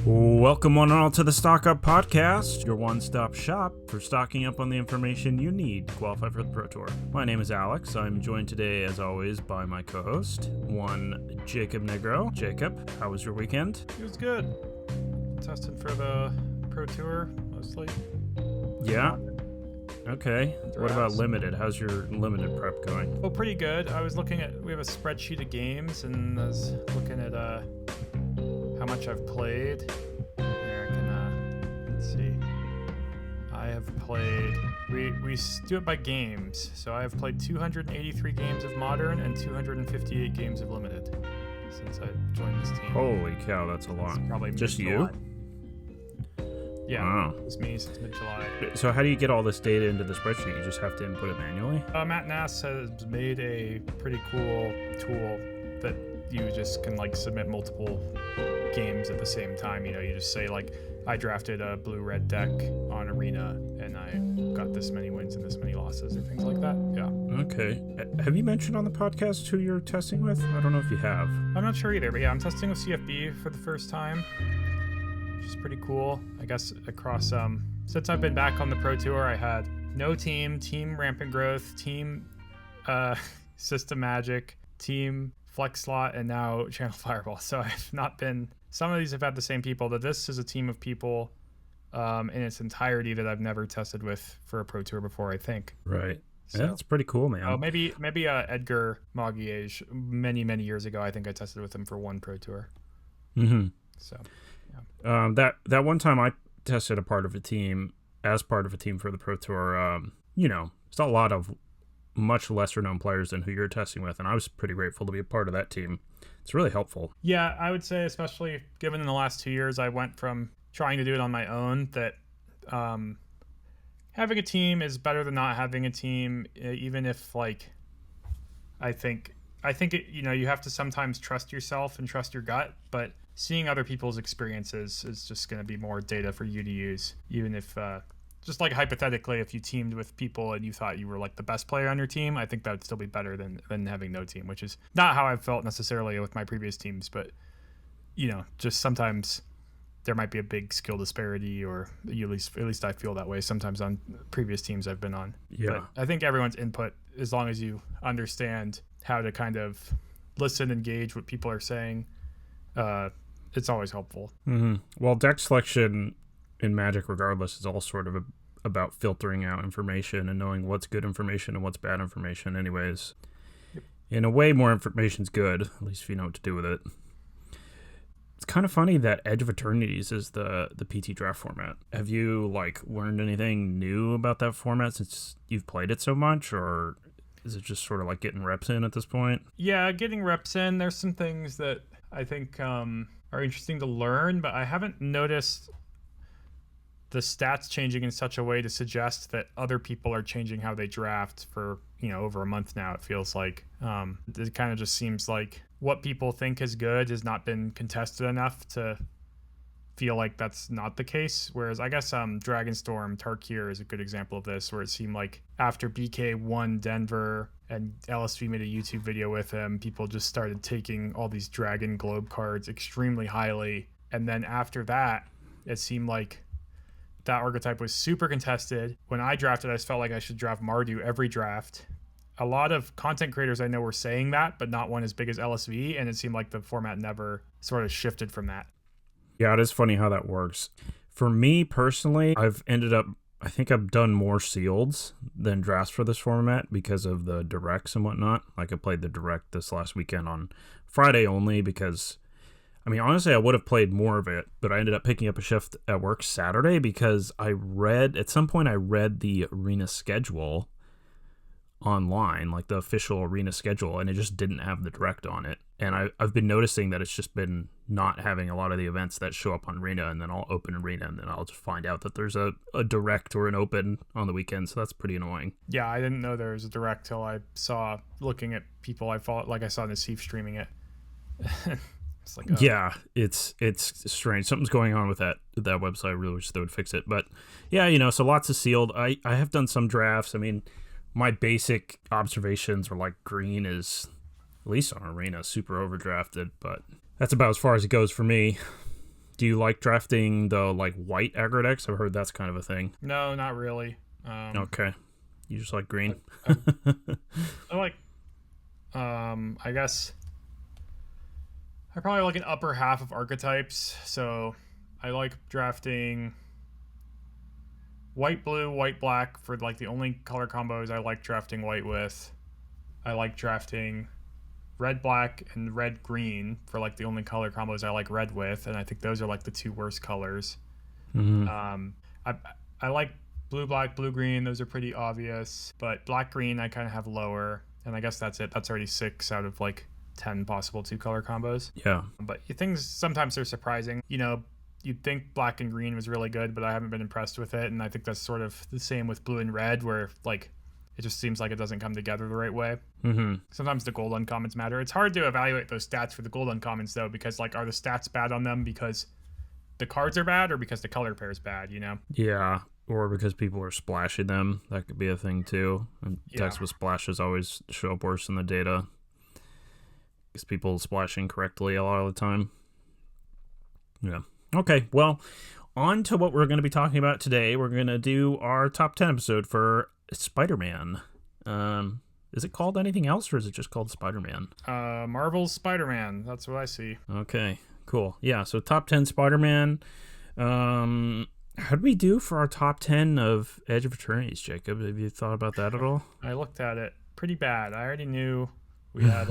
Welcome one and all to the Stock Up Podcast, your one-stop shop for stocking up on the information you need to qualify for the Pro Tour. My name is Alex. I'm joined today, as always, by my co-host, one Jacob Negro. Jacob, how was your weekend? It was good. Tested for the Pro Tour, mostly. Yeah? Okay. What about Limited? How's your Limited prep going? Well, pretty good. I was looking at, we have a spreadsheet of games, and I was looking at how much I've played. Here, I can, let's see. I have played, we do it by games. So I have played 283 games of Modern and 258 games of Limited since I joined this team. Holy cow, that's a lot. It's probably just mid-July. you? Yeah, wow. It's me since mid-July. So how do you get all this data into the spreadsheet? You just have to input it manually? Matt Nass has made a pretty cool tool that you just can like submit multiple games at the same time. You know, you just say like, I drafted a blue-red deck on Arena and I got this many wins and this many losses or things like that. Yeah. Okay. Have you mentioned on the podcast who you're testing with? I don't know if you have. I'm not sure either, but yeah, I'm testing with CFB for the first time, which is pretty cool. I guess across, since I've been back on the Pro Tour, I had no team Rampant Growth, team System Magic, team Flex Slot, and now Channel Fireball. So I've not been, some of these have had the same people, but this is a team of people in its entirety that I've never tested with for a Pro Tour before, I think. Right. So, yeah, that's pretty cool, man. Oh, maybe Edgar Maguiage, many years ago, I think I tested with him for one Pro Tour. Mm-hmm. So, yeah. That one time I tested as part of a team for the Pro Tour, it's a lot of much lesser known players than who you're testing with, and I was pretty grateful to be a part of that team. It's really helpful. Yeah, I would say, especially given in the last 2 years, I went from trying to do it on my own, that having a team is better than not having a team, even if, like, I think it, you have to sometimes trust yourself and trust your gut, but seeing other people's experiences is just going to be more data for you to use, even if just like hypothetically, if you teamed with people and you thought you were like the best player on your team, I think that would still be better than having no team, which is not how I've felt necessarily with my previous teams, but just sometimes there might be a big skill disparity, or at least I feel that way sometimes on previous teams I've been on. Yeah. But I think everyone's input, as long as you understand how to kind of listen, engage what people are saying, it's always helpful. Mm-hmm. Well, deck selection in Magic, regardless, is all sort of about filtering out information and knowing what's good information and what's bad information anyways. Yep. In a way, more information's good, at least if you know what to do with it. It's kind of funny that Edge of Eternities is the PT draft format. Have you learned anything new about that format since you've played it so much, or is it just sort of like getting reps in at this point? Yeah, getting reps in. There's some things that I think are interesting to learn, but I haven't noticed the stats changing in such a way to suggest that other people are changing how they draft for, over a month now. It feels like it kind of just seems like what people think is good has not been contested enough to feel like that's not the case. Whereas I guess Dragonstorm Tarkir is a good example of this, where it seemed like after BK won Denver and LSV made a YouTube video with him, people just started taking all these Dragon Globe cards extremely highly. And then after that, it seemed like that archetype was super contested. When I drafted, I just felt like I should draft Mardu every draft. A lot of content creators I know were saying that, but not one as big as LSV, and it seemed like the format never sort of shifted from that. Yeah, it is funny how that works. For me personally, I think I've done more sealeds than drafts for this format because of the directs and whatnot. Like I played the direct this last weekend on Friday only because, honestly, I would have played more of it, but I ended up picking up a shift at work Saturday because at some point I read the arena schedule online, like the official arena schedule, and it just didn't have the direct on it. And I've been noticing that it's just been not having a lot of the events that show up on arena, and then I'll open arena and then I'll just find out that there's a direct or an open on the weekend. So that's pretty annoying. Yeah, I didn't know there was a direct till I saw, looking at people I followed, like I saw Nassif streaming it. It's like, yeah, it's strange. Something's going on with that website. I really wish they would fix it. But yeah, so lots of sealed. I have done some drafts. My basic observations are like green is, at least on arena, super overdrafted, but that's about as far as it goes for me. Do you like drafting the like white aggro decks? I've heard that's kind of a thing. No, not really. Okay. You just like green? I like, I guess I probably like an upper half of archetypes. So I like drafting white, blue, white, black for like the only color combos I like drafting white with. I like drafting red, black, and red, green for like the only color combos I like red with. And I think those are like the two worst colors. I like blue, black, blue, green. Those are pretty obvious. But black, green, I kind of have lower. And I guess that's it. That's already 6 out of like 10 possible 2-color combos. Yeah. But things sometimes are surprising. You know, you'd think black and green was really good, but I haven't been impressed with it. And I think that's sort of the same with blue and red, where like it just seems like it doesn't come together the right way. Sometimes the gold uncommons matter. It's hard to evaluate those stats for the gold uncommons though, because like, are the stats bad on them because the cards are bad or because the color pair is bad, you know? Yeah. Or because people are splashing them. That could be a thing too. And decks with splashes always show up worse in the data. Because people splash incorrectly a lot of the time. Yeah. Okay, well, on to what we're going to be talking about today. We're going to do our top 10 episode for Spider-Man. Is it called anything else, or is it just called Spider-Man? Marvel's Spider-Man. That's what I see. Okay, cool. Yeah, so top 10 Spider-Man. How did we do for our top 10 of Edge of Eternities, Jacob? Have you thought about that at all? I looked at it. Pretty bad. I already knew we had...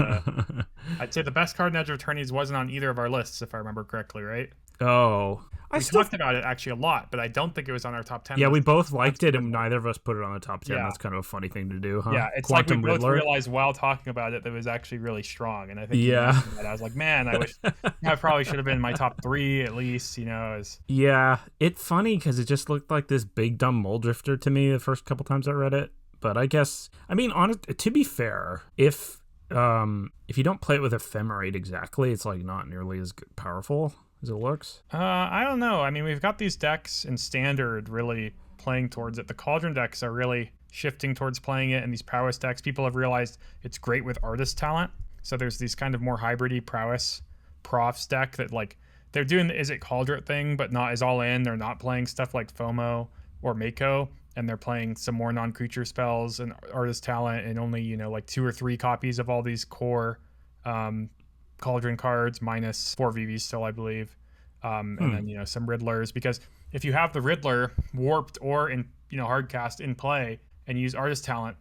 I'd say the best card in Edge of Eternities wasn't on either of our lists, if I remember correctly, right? Oh. We talked about it actually a lot, but I don't think it was on our top 10 Yeah, list. we both liked it, and neither of us put it on the top 10. Yeah. That's kind of a funny thing to do, huh? Yeah, it's Quantum like we both Riddler. realized while talking about it that it was actually really strong. And I think I was like, man, I wish that probably should have been in my top 3 at least, you know. Yeah, it's funny because it just looked like this big dumb mole drifter to me the first couple times I read it. But I guess, I mean, to be fair, if you don't play it with Ephemerate exactly, it's like not nearly as powerful as it looks. I don't know. I mean, we've got these decks in Standard really playing towards it. The Cauldron decks are really shifting towards playing it, and these prowess decks, people have realized it's great with artist talent. So there's these kind of more hybridy prowess profs deck that like they're doing the Izzet Cauldron thing, but not as all in. They're not playing stuff like FOMO or Mako, and they're playing some more non-creature spells and artist talent, and only, you know, like 2 or 3 copies of all these core Cauldron cards, minus 4 VVs still, I believe. And then, you know, some Riddlers, because if you have the Riddler warped or in, you know, hardcast in play and use artist talent,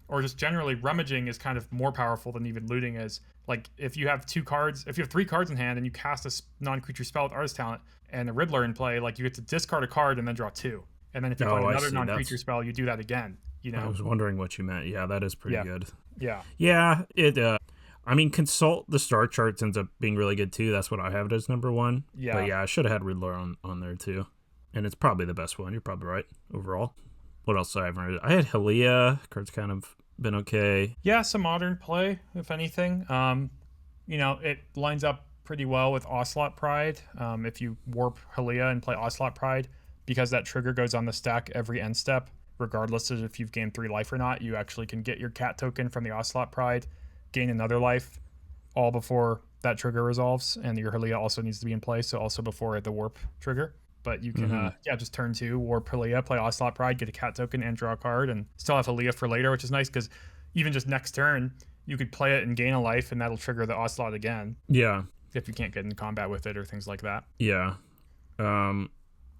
or just generally rummaging is kind of more powerful than even looting is. Like if you have 3 cards in hand and you cast a non-creature spell with artist talent and a Riddler in play, like you get to discard a card and then draw 2. And then if you play another non-creature spell, you do that again. You know, I was wondering what you meant. Yeah, that is pretty good. Yeah. Yeah, it. I mean, Consult the Star Charts ends up being really good too. That's what I have it as number 1. Yeah. But yeah, I should have had Riddler on there too. And it's probably the best one. You're probably right overall. What else did I have? I had Helia. Card's kind of been okay. Yeah, some modern play, if anything. You know, it lines up pretty well with Ocelot Pride. If you warp Helia and play Ocelot Pride, because that trigger goes on the stack every end step, regardless of if you've gained 3 life or not, you actually can get your cat token from the Ocelot Pride, gain another life, all before that trigger resolves, and your Helia also needs to be in play, so also before the warp trigger. But you can, just turn 2, warp Helia, play Ocelot Pride, get a cat token, and draw a card, and still have Helia for later, which is nice, because even just next turn, you could play it and gain a life, and that'll trigger the Ocelot again. Yeah. If you can't get in combat with it or things like that. Yeah.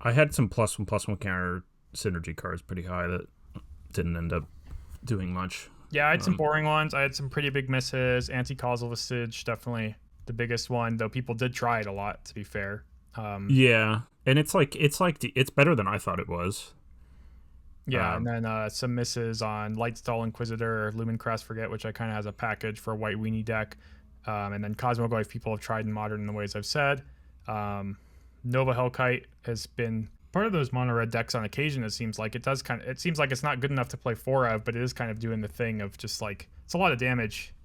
I had some +1/+1 counter synergy cards pretty high that didn't end up doing much. Yeah, I had some boring ones. I had some pretty big misses. Anti-causal Visage, definitely the biggest one, though people did try it a lot, to be fair. Yeah, and it's better than I thought it was. Yeah, and then some misses on Lightstall Inquisitor, Lumincrest Forget, which I kind of has a package for a white weenie deck. And then Cosmoglyph people have tried in Modern in the ways I've said. Nova Hellkite has been part of those mono red decks on occasion. It seems like it seems like it's not good enough to play 4 of, but it is kind of doing the thing of just like it's a lot of damage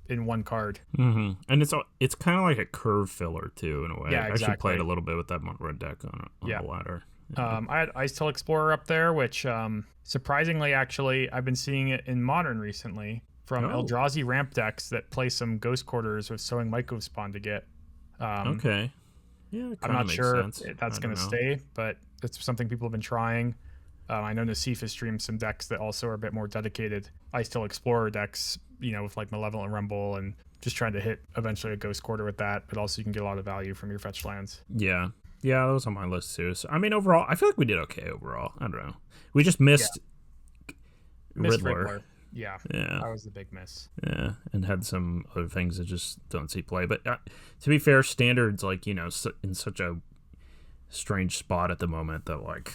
in one card. And it's kind of like a curve filler too in a way. Yeah, exactly. I actually played a little bit with that mono red deck on the ladder. Yeah. I had Ice Tail Explorer up there, which surprisingly, actually, I've been seeing it in Modern recently from Eldrazi ramp decks that play some Ghost Quarters with Sowing Mycospawn to get. Okay. Yeah, it I'm kind of not makes sure sense. if I that's don't going to know. stay, but it's something people have been trying. I know Nassif has streamed some decks that also are a bit more dedicated Ice Still Explorer decks, with like Malevolent Rumble and just trying to hit eventually a Ghost Quarter with that, but also you can get a lot of value from your fetch lands. Yeah. Yeah, that was on my list too. So, I mean, overall, I feel like we did okay overall. I don't know. We just Yeah. missed Miss Riddler. Riddler. Yeah. Yeah. That was the big miss. Yeah. And had some other things that just don't see play. But to be fair, Standard's like, in such a strange spot at the moment that, like,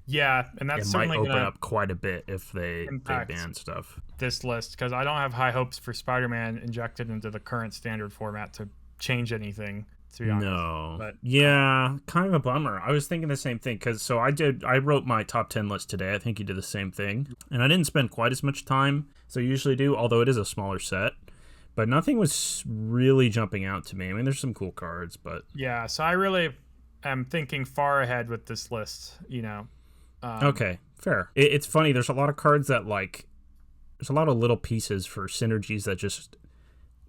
Yeah, and it that's might certainly going open to up quite a bit if they impact ban stuff. this list because I don't have high hopes for Spider-Man injected into the current standard format to change anything, to be honest. No. But Yeah, kind of a bummer. I was thinking the same thing because I wrote my top 10 list today. I think you did the same thing. And I didn't spend quite as much time as I usually do, although it is a smaller set. But nothing was really jumping out to me. I mean, there's some cool cards, but. yeah, so I really am thinking far ahead with this list, Okay, fair. It's funny. There's a lot of cards that, like, there's a lot of little pieces for synergies that just,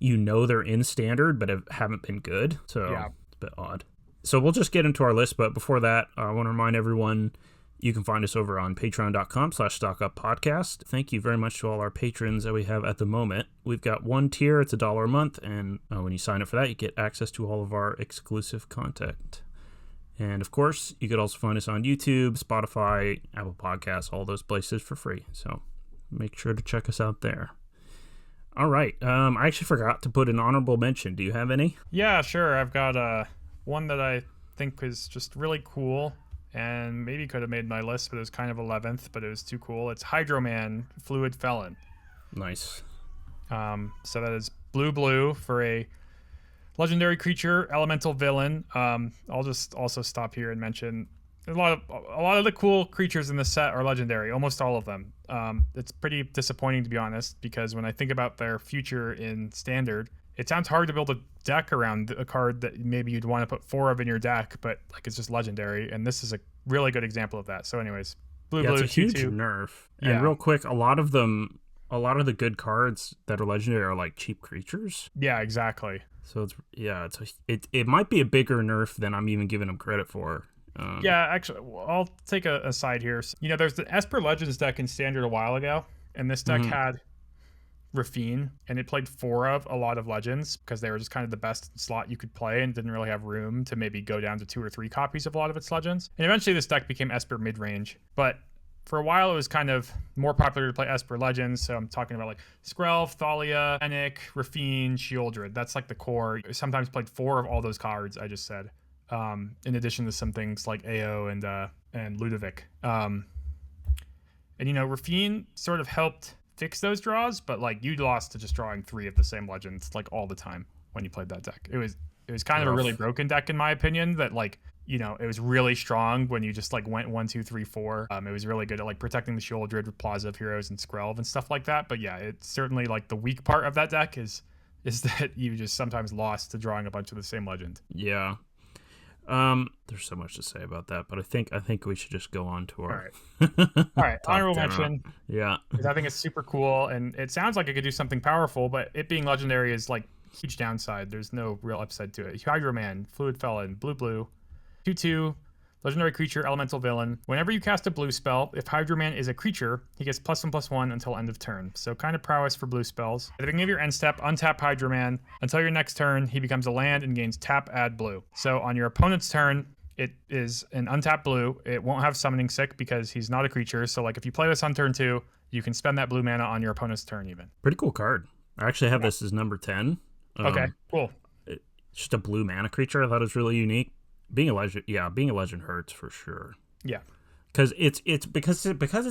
they're in standard, but haven't been good. So Yeah. it's a bit odd. So we'll just get into our list. But before that, I want to remind everyone you can find us over on patreon.com/stockuppodcast. Thank you very much to all our patrons that we have at the moment. We've got one tier. It's $1 a month. And when you sign up for that, you get access to all of our exclusive content. And of course, you could also find us on YouTube, Spotify, Apple Podcasts, all those places for free. So make sure to check us out there. All right. I actually forgot to put an honorable mention. Do you have any? Yeah, sure. I've got one that I think was just really cool and maybe could have made my list, but it was kind of 11th, but it was too cool. It's Hydro-Man Fluid Felon. Nice. So that is blue for a legendary creature, elemental villain. I'll just also stop here and mention a lot of the cool creatures in the set are legendary, almost all of them. It's pretty disappointing, to be honest, because when I think about their future in standard, it sounds hard to build a deck around a card that maybe you'd want to put 4 of in your deck, but like it's just legendary, and this is a really good example of that. So anyways, blue, It's a huge 2/2. nerf. Yeah. And real quick, a lot of the good cards that are legendary are like cheap creatures. Yeah, exactly. So it might be a bigger nerf than I'm even giving them credit for. Yeah, actually, I'll take a aside here. So, there's the Esper Legends deck in Standard a while ago, and this deck had Rafine, and it played 4 of a lot of Legends because they were just kind of the best slot you could play and didn't really have room to maybe go down to 2 or 3 copies of a lot of its Legends. And eventually this deck became Esper mid-range, but for a while it was kind of more popular to play Esper Legends, so I'm talking about like Skrelv, Thalia, Fennec, Rafine, Shieldred. That's like the core. Sometimes played 4 of all those cards I just said. In addition to some things like AO and Ludovic. And Rafine sort of helped fix those draws, but like you lost to just drawing 3 of the same Legends like all the time when you played that deck. It was kind of a really broken deck in my opinion that like, it was really strong when you just like went 1, 2, 3, 4. It was really good at like protecting the Shieldred with Plaza of Heroes and Skrelv and stuff like that. But yeah, it's certainly like the weak part of that deck is that you just sometimes lost to drawing a bunch of the same Legend. Yeah. There's so much to say about that, but I think we should just go on to our all right. Honorable 10 mention. Yeah. Because I think it's super cool, and it sounds like it could do something powerful, but it being legendary is like huge downside. There's no real upside to it. Hydro-Man, Fluid Felon, blue, 2/2, legendary creature, elemental villain. Whenever you cast a blue spell, if Hydro-Man is a creature, he gets +1/+1 until end of turn. So kind of prowess for blue spells. At the beginning of your end step, untap Hydro-Man. Until your next turn, he becomes a land and gains tap, add blue. So on your opponent's turn, it is an untapped blue. It won't have summoning sick because he's not a creature. So like if you play this on turn 2, you can spend that blue mana on your opponent's turn even. Pretty cool card. I actually have this as number 10. Okay, cool. It's just a blue mana creature. I thought it was really unique. Being a legend hurts for sure. Yeah. Because it's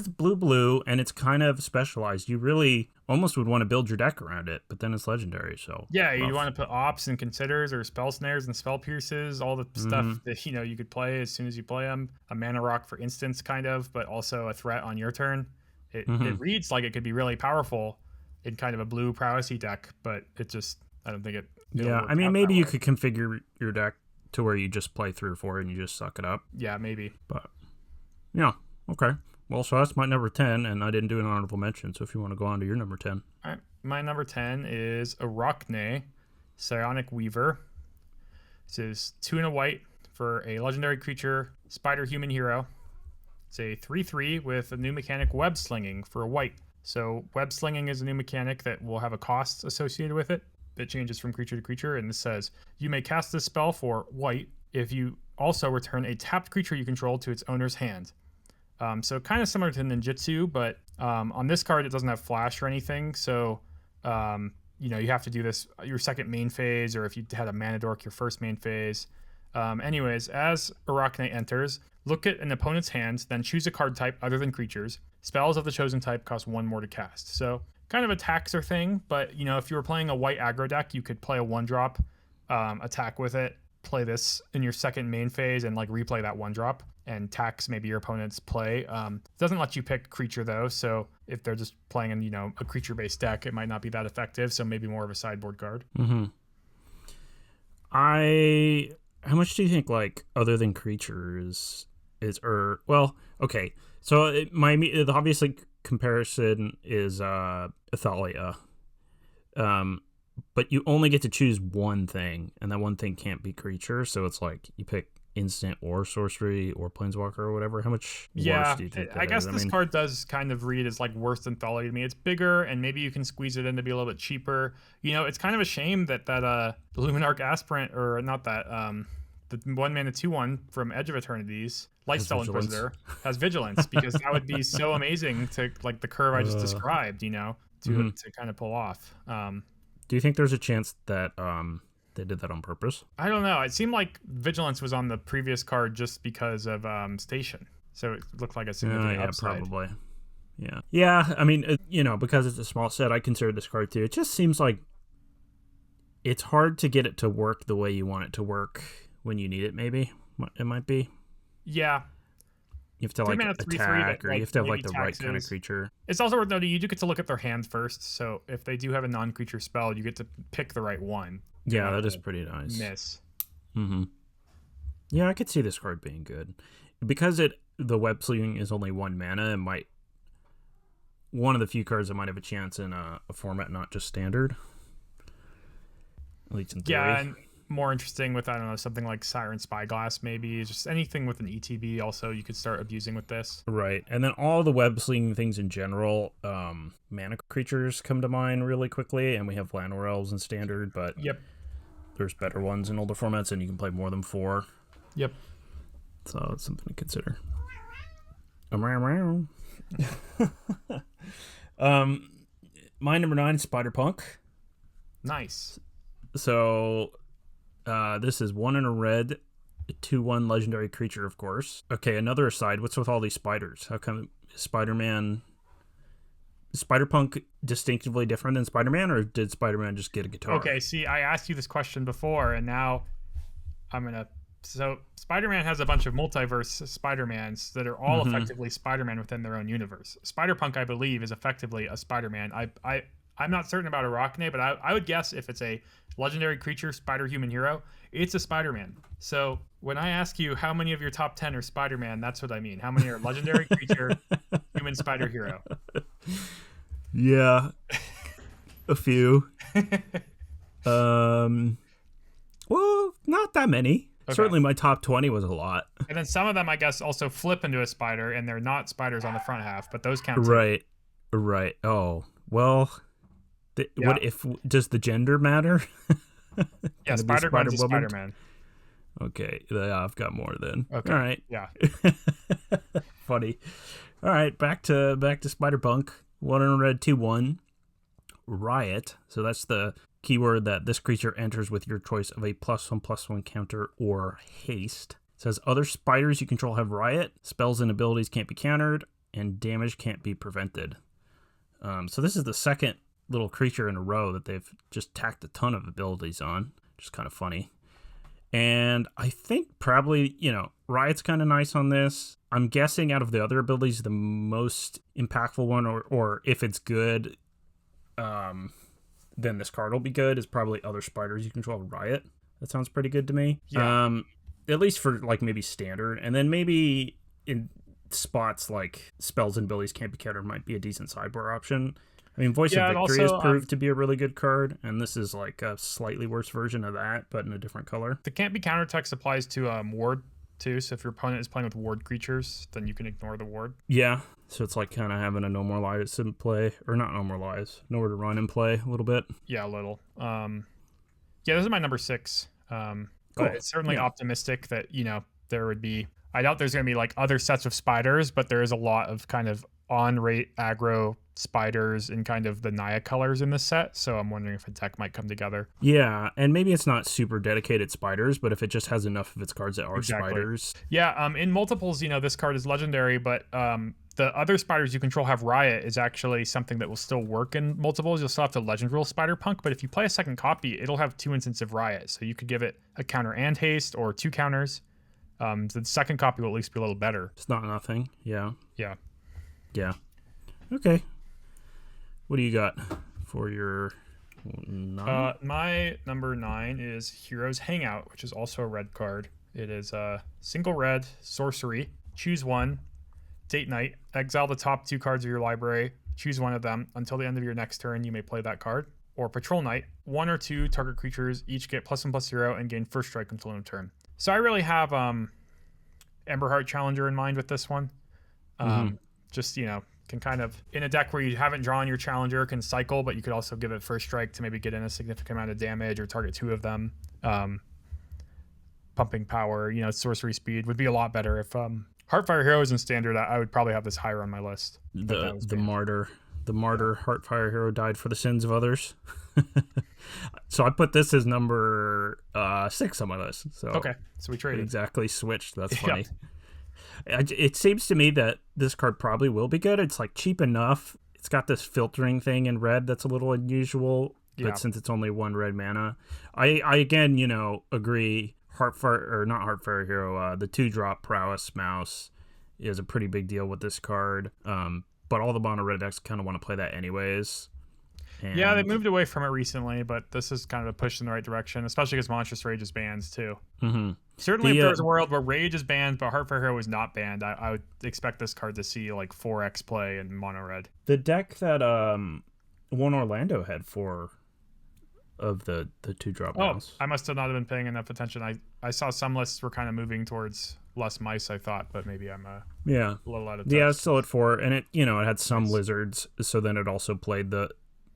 blue and it's kind of specialized. You really almost would want to build your deck around it, but then it's legendary. So yeah, you want to put ops and considers or spell snares and spell pierces, all the stuff that you could play as soon as you play them. A mana rock for instance, kind of, but also a threat on your turn. It reads like it could be really powerful in kind of a blue prowessy deck, but I don't think it. Yeah, I mean maybe you could configure your deck to where you just play 3 or 4 and you just suck it up. Yeah, maybe. But yeah, okay. Well, so that's my number 10, and I didn't do an honorable mention. So if you want to go on to your number 10, all right. My number 10 is Arachne, Psionic Weaver. This is 2 and a white for a legendary creature, Spider Human Hero. It's a 3/3 with a new mechanic, Web Slinging, for a white. So Web Slinging is a new mechanic that will have a cost associated with it that changes from creature to creature. And this says, you may cast this spell for white if you also return a tapped creature you control to its owner's hand. So kind of similar to Ninjutsu, but on this card, it doesn't have flash or anything. So, you have to do this your second main phase, or if you had a Mana Dork, your first main phase. Anyways, as Arachne enters, look at an opponent's hand, then choose a card type other than creatures. Spells of the chosen type cost 1 more to cast. So kind of a taxer thing, but if you were playing a white aggro deck, you could play a 1-drop, attack with it, play this in your second main phase, and replay that 1-drop and tax maybe your opponent's play. It doesn't let you pick creature though, so if they're just playing in a creature-based deck, it might not be that effective. So maybe more of a sideboard card. Mm-hmm. How much do you think other than creatures okay? So the obvious comparison is Athalia, but you only get to choose one thing, and that one thing can't be creature. So it's you pick instant or sorcery or planeswalker or whatever. How much worse do you think that I guess is? this card does kind of read as worse than Thalia to me. It's bigger, and maybe you can squeeze it in to be a little bit cheaper. It's kind of a shame that the Luminarch Aspirant, or not that, the 1-mana 2/1 from Edge of Eternities, Lightstyle Inquisitor, has vigilance, because that would be so amazing to the curve I just described, to kind of pull off. Do you think there's a chance that they did that on purpose? I don't know. It seemed like vigilance was on the previous card just because of Station, so it looked like a significant upside. Probably. Yeah. I mean, because it's a small set, I consider this card too. It just seems like it's hard to get it to work the way you want it to work when you need it. Maybe it might be. Yeah. You have to attack, or you have to have the right kind of creature. It's also worth noting you do get to look at their hand first. So if they do have a non-creature spell, you get to pick the right one. Yeah, that is pretty nice. Miss. Mm-hmm. Yeah, I could see this card being good because the Web Slinging is only 1 mana. It might one of the few cards that might have a chance in a format not just standard. At least in theory. Yeah, and more interesting with, I don't know, something like Siren Spyglass, maybe. Just anything with an ETB also you could start abusing with this. Right. And then all the web slinging things in general, mana creatures come to mind really quickly, and we have Llanowar Elves in standard, but there's better ones in older formats, and you can play more than 4. Yep. So it's something to consider. My number 9 is Spider-Punk. Nice. So this is 1 in a red, 2/1 legendary creature, of course. Okay, another aside. What's with all these spiders? How come Spider-Punk distinctively different than Spider-Man, or did Spider-Man just get a guitar? Okay, see, I asked you this question before, and now I'm going to... So Spider-Man has a bunch of multiverse Spider-Mans that are all effectively Spider-Man within their own universe. Spider-Punk, I believe, is effectively a Spider-Man. I'm not certain about Arachne, but I would guess if it's a legendary creature, Spider-Human Hero, it's a Spider-Man. So when I ask you how many of your top 10 are Spider-Man, that's what I mean. How many are legendary creature, human Spider-Hero? Yeah. A few. Well, not that many. Okay. Certainly my top 20 was a lot. And then some of them, I guess, also flip into a spider, and they're not spiders on the front half, but those count too. Right. Oh, well... What if does the gender matter? Yeah, Spider-Man's a Spider-Man. Okay, yeah, I've got more then. Okay. All right. Yeah. Funny. All right, back to Spider-Punk. 1 in a red, 2/1. Riot. So that's the keyword that this creature enters with your choice of a +1/+1 counter or haste. It says other spiders you control have Riot. Spells and abilities can't be countered, and damage can't be prevented. So this is the second little creature in a row that they've just tacked a ton of abilities on, which is kind of funny. And I think probably, Riot's kind of nice on this. I'm guessing out of the other abilities, the most impactful one, or if it's good, then this card will be good, is probably other spiders you control Riot. That sounds pretty good to me. Yeah. At least for maybe standard, and then maybe in spots like spells and abilities can't be countered might be a decent sideboard option. I mean, Voice of Yeah, and Victory has also proved to be a really good card, and this is like a slightly worse version of that, but in a different color. the can't be countertext applies to ward too. So if your opponent is playing with ward creatures, then you can ignore the ward. Yeah, so it's like kind of having a No More Lies in play, or not No More Lies, Nowhere to Run in play a little bit. Yeah, a little. Yeah, this is my number 6. Cool. But it's certainly Yeah. optimistic that there would be. I doubt there's going to be like other sets of spiders, but there is a lot of kind of on rate aggro spiders in kind of the Naya colors in this set. So I'm wondering if a deck might come together. Yeah, and maybe it's not super dedicated spiders, but if it just has enough of its cards that are Exactly. spiders. Yeah, in multiples, this card is legendary, but the other spiders you control have Riot is actually something that will still work in multiples. You'll still have to legend rule Spider Punk, but if you play a second copy, it'll have 2 instances of Riot. So you could give it a counter and haste or 2 counters. The second copy will at least be a little better. It's not nothing. Yeah. Yeah. Yeah. Okay. What do you got for your 9? My number 9 is Heroes Hangout, which is also a red card. It is a single red sorcery. Choose one. Date night. Exile the top 2 cards of your library. Choose one of them. Until the end of your next turn, you may play that card. Or Patrol Night. 1 or 2 target creatures each get +1/+0 and gain first strike until end of turn. So I really have Emberheart Challenger in mind with this one. Just, can kind of, in a deck where you haven't drawn your Challenger, can cycle, but you could also give it first strike to maybe get in a significant amount of damage or target 2 of them. Pumping power, sorcery speed would be a lot better if Heartfire Hero is in standard. I would probably have this higher on my list. The martyr Heartfire Hero died for the sins of others. So I put this as number 6 on my list. So Okay, so we traded. exactly switched. That's funny. It seems to me that this card probably will be good. It's like cheap enough. It's got this filtering thing in red that's a little unusual, but since it's only 1 red mana, I again, agree. Not Heartfire Hero, the 2-drop Prowess Mouse is a pretty big deal with this card. But all the mono red decks kind of want to play that anyways. And yeah, they moved away from it recently, but this is kind of a push in the right direction, especially because Monstrous Rage is banned too. Mm-hmm. Certainly, if there's a world where Rage is banned but Heartfire Hero is not banned, I would expect this card to see like 4x play in mono red. The deck that One Orlando had 4 of the 2-drop mouse. I must have not been paying enough attention. I saw some lists were kind of moving towards less mice, I thought, but maybe I'm a little out of touch. Yeah, it's still at 4, and it it had some lizards, so then it also played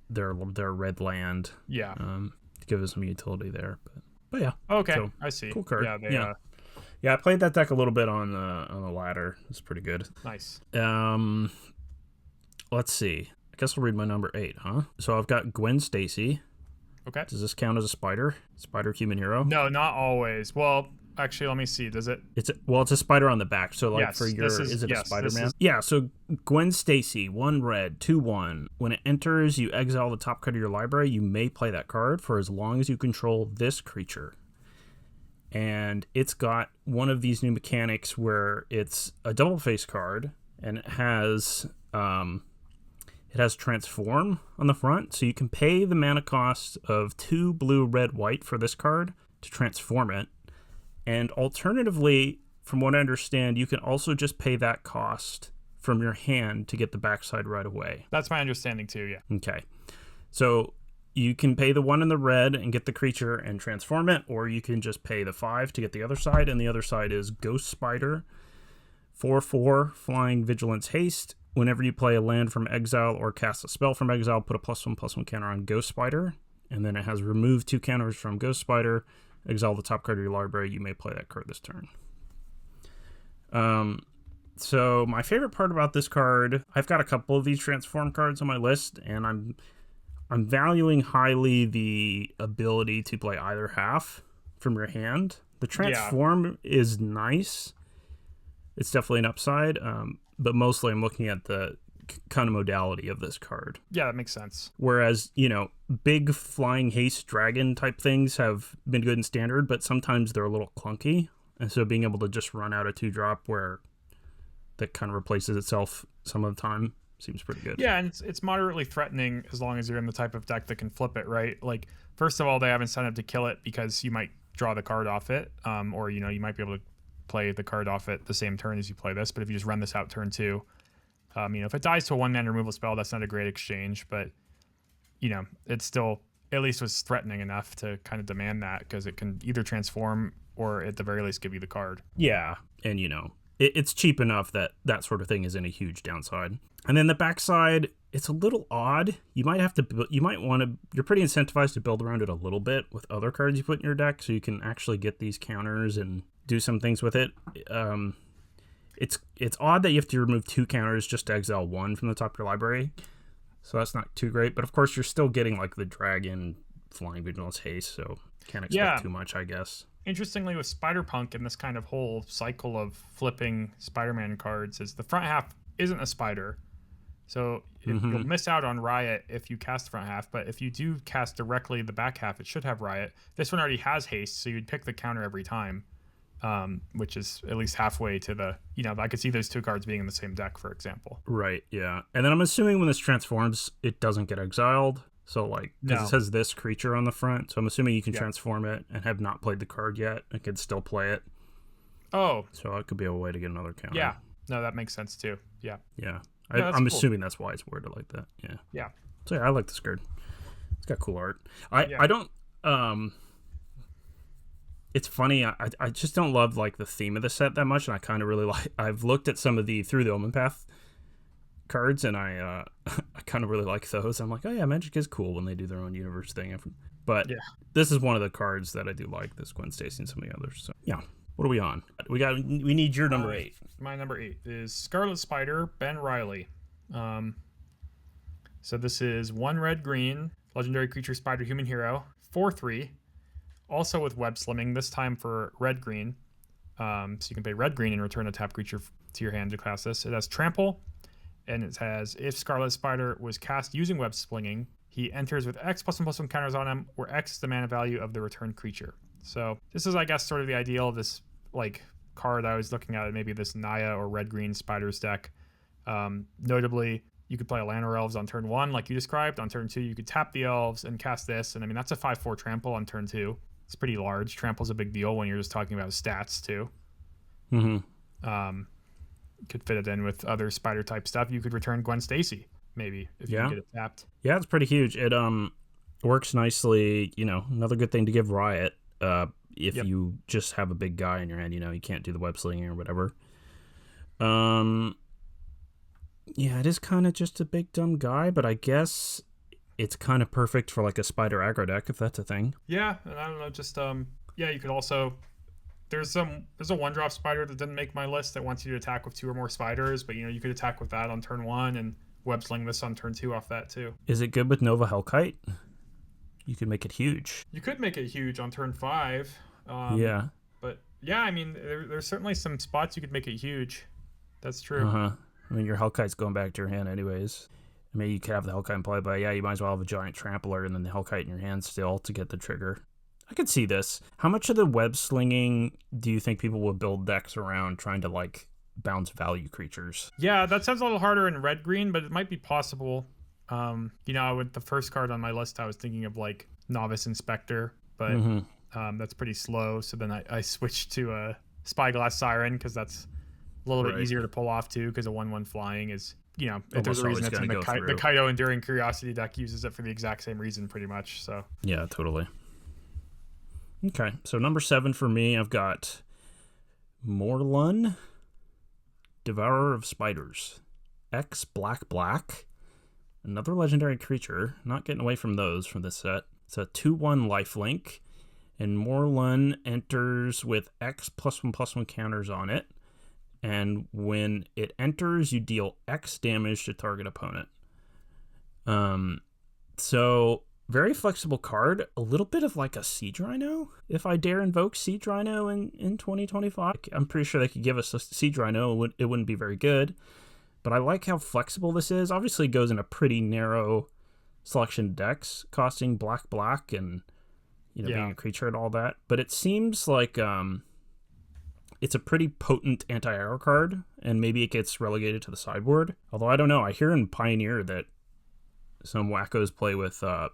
their red land. Yeah. To give us some utility there, but yeah. Okay, so, I see. Cool card. Yeah, yeah. I played that deck a little bit on the ladder. It's pretty good. Nice. Let's see. I guess I'll read my number 8, huh? So I've got Gwen Stacy. Okay. Does this count as a spider? Spider human hero? No, not always. Well, actually, let me see. Does it? It's a spider on the back. So like Yes, for your, is it a yes, Spider-Man? Yeah. So Gwen Stacy, 1 red, 2/1. When it enters, you exile the top card of your library. You may play that card for as long as you control this creature. And it's got one of these new mechanics where it's a double face card, and it has transform on the front, so you can pay the mana cost of 2 blue, red, white for this card to transform it. And alternatively, from what I understand, you can also just pay that cost from your hand to get the backside right away. That's my understanding too, yeah. Okay. So you can pay the 1 in the red and get the creature and transform it, or you can just pay the 5 to get the other side, and the other side is Ghost Spider. 4/4, flying, vigilance, haste. Whenever you play a land from exile or cast a spell from exile, put a +1/+1 counter on Ghost Spider. And then it has remove 2 counters from Ghost Spider, exile the top card of your library. You may play that card this turn. So my favorite part about this card, I've got a couple of these transform cards on my list, and I'm valuing highly the ability to play either half from your hand. The transform is nice. It's definitely an upside. But mostly I'm looking at the kind of modality of this card. Yeah, that makes sense. Whereas, big flying haste dragon type things have been good in standard, but sometimes they're a little clunky. And so being able to just run out a 2-drop where that kind of replaces itself some of the time seems pretty good. Yeah, and it's moderately threatening as long as you're in the type of deck that can flip it, right? Like, first of all, they have incentive to kill it because you might draw the card off it, or, you might be able to play the card off it the same turn as you play this, but if you just run this out turn 2, If it dies to a 1-man removal spell, that's not a great exchange, but it still at least was threatening enough to kind of demand that, because it can either transform or at the very least give you the card. Yeah, and it's cheap enough that that sort of thing isn't a huge downside. And then the backside, it's a little odd. You're pretty incentivized to build around it a little bit with other cards you put in your deck, so you can actually get these counters and do some things with it. It's odd that you have to remove 2 counters just to exile 1 from the top of your library, so that's not too great. But of course, you're still getting like the dragon, flying, vigilance, haste, so can't expect too much, I guess. Interestingly, with Spider-Punk and this kind of whole cycle of flipping Spider-Man cards, is the front half isn't a spider. So you'll miss out on Riot if you cast the front half, but if you do cast directly the back half, it should have Riot. This one already has haste, so you'd pick the counter every time, which is at least halfway to the, I could see those 2 cards being in the same deck, for example. Right, yeah. And then I'm assuming when this transforms, it doesn't get exiled. So, because it says this creature on the front, so I'm assuming you can transform it and have not played the card yet and can still play it. Oh. So it could be a way to get another counter. Yeah. No, that makes sense, too. Yeah. Yeah. I'm assuming that's why it's worded like that. Yeah. Yeah. So yeah, I like this card. It's got cool art. I don't. It's funny. I just don't love the theme of the set that much, and I kind of really like. I've looked at some of the Through the Omen Path cards, and I kind of really like those. I'm like, oh yeah, Magic is cool when they do their own universe thing. But this is one of the cards that I do like. This Gwen Stacy and some of the others. So yeah. What are we on? We need your number 8. My number 8 is Scarlet Spider, Ben Riley. So this is 1 red-green, legendary creature spider human hero, 4/3, also with web slimming, this time for red-green. So you can pay red-green and return a tapped creature to your hand to cast this. It has trample, and it has, if Scarlet Spider was cast using web slinging, he enters with X +1/+1 counters on him, where X is the mana value of the returned creature. So this is, I guess, sort of the ideal of this card I was looking at, maybe this Naya or red-green spiders deck. Notably, you could play a Llanowar Elves on turn 1, like you described. On turn 2, you could tap the Elves and cast this, and that's a 5/4 trample on turn 2. It's pretty large. Trample's a big deal when you're just talking about stats too. Could fit it in with other spider type stuff. You could return Gwen Stacy maybe if you get it tapped. Yeah, it's pretty huge. It works nicely. Another good thing to give Riot. If you just have a big guy in your hand, you can't do the web slinging or whatever. Yeah, it is kind of just a big dumb guy, but I guess it's kind of perfect for a spider aggro deck, if that's a thing. Yeah, and I don't know, just you could also, there's a 1-drop spider that didn't make my list that wants you to attack with 2 or more spiders, but you could attack with that on turn 1 and web sling this on turn 2 off that too. Is it good with Nova Hellkite? You could make it huge. You could make it huge on turn 5. Yeah. But yeah, there's certainly some spots you could make it huge. That's true. Your Hellkite's going back to your hand anyways. Maybe you could have the Hellkite in play, but you might as well have a giant trampler and then the Hellkite in your hand still to get the trigger. I could see this. How much of the web slinging do you think people would build decks around trying to bounce value creatures? Yeah, that sounds a little harder in red-green, but it might be possible. With the first card on my list, I was thinking of Novice Inspector, but that's pretty slow. So then I switched to a Spyglass Siren because that's a little bit easier to pull off too, because a 1/1 flying is, if there's a reason it's in the Kaito Enduring Curiosity deck uses it for the exact same reason pretty much. So yeah, totally. Okay, so number 7 for me, I've got Morlun, Devourer of Spiders, X black. Another legendary creature, not getting away from those from this set. It's a 2/1 lifelink, and Morlun enters with X +1/+1 counters on it. And when it enters, you deal X damage to target opponent. So very flexible card. A little bit of a Siege Rhino. If I dare invoke Siege Rhino in 2025, I'm pretty sure they could give us a Siege Rhino. It wouldn't be very good. But I like how flexible this is. Obviously, it goes in a pretty narrow selection of decks, costing black, and being a creature and all that. But it seems like it's a pretty potent anti-aggro card, and maybe it gets relegated to the sideboard. Although I don't know. I hear in Pioneer that some wackos play with that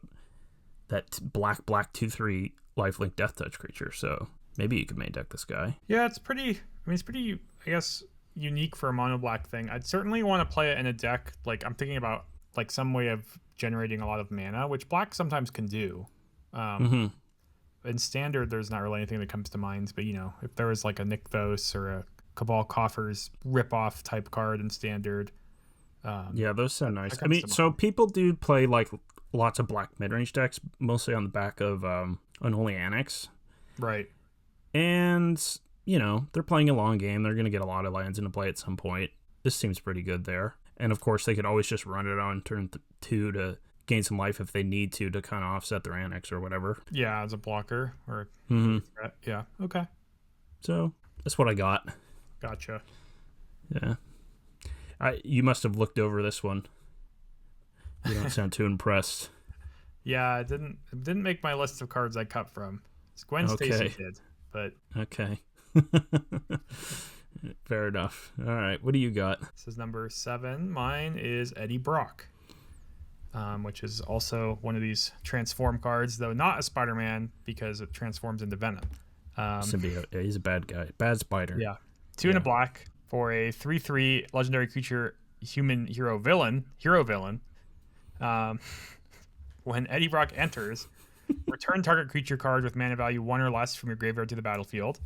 black 2/3 lifelink Death Touch creature. So maybe you could main deck this guy. Yeah, it's pretty. It's pretty, I guess, unique for a mono black thing. I'd certainly want to play it in a deck. Like I'm thinking about like some way of generating a lot of mana, which black sometimes can do. Mm-hmm. In standard, there's not really anything that comes to mind. But if there was like a Nykthos or a Cabal Coffers rip-off type card in standard. Yeah, those sound nice. I mean, so people do play like lots of black mid-range decks, mostly on the back of Unholy Annex. Right. And, they're playing a long game. They're going to get a lot of lands into play at some point. This seems pretty good there. And, of course, they could always just run it on turn 2 to gain some life if they need to kind of offset their Annex or whatever. Yeah, as a blocker or threat. Yeah, okay. So, that's what I got. Gotcha. Yeah. You must have looked over this one. You don't sound too impressed. Yeah, it didn't make my list of cards I cut from. Gwen Stacy did, but okay. Fair enough. All right, what do you got? This is number 7. Mine is Eddie Brock, which is also one of these transform cards, though not a Spider-Man because it transforms into Venom. Symbiote. Yeah, he's a bad guy. Bad spider. Yeah. 2 and a black for a 3/3 legendary creature human hero villain. When Eddie Brock enters, return target creature card with mana value 1 or less from your graveyard to the battlefield.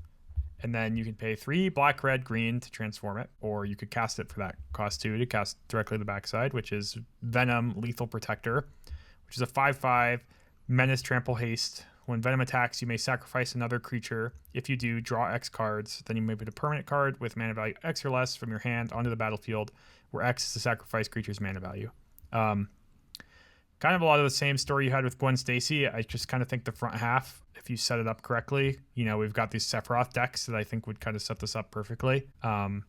And then you can pay 3 black, red, green to transform it, or you could cast it for that cost 2 to cast directly to the backside, which is Venom Lethal Protector, which is a 5/5 menace trample haste. When Venom attacks, you may sacrifice another creature. If you do, draw X cards. Then you may put a permanent card with mana value X or less from your hand onto the battlefield, where X is the sacrifice creature's mana value. Kind of a lot of the same story you had with Gwen Stacy. I just kind of think the front half, if you set it up correctly, we've got these Sephiroth decks that I think would kind of set this up perfectly. Where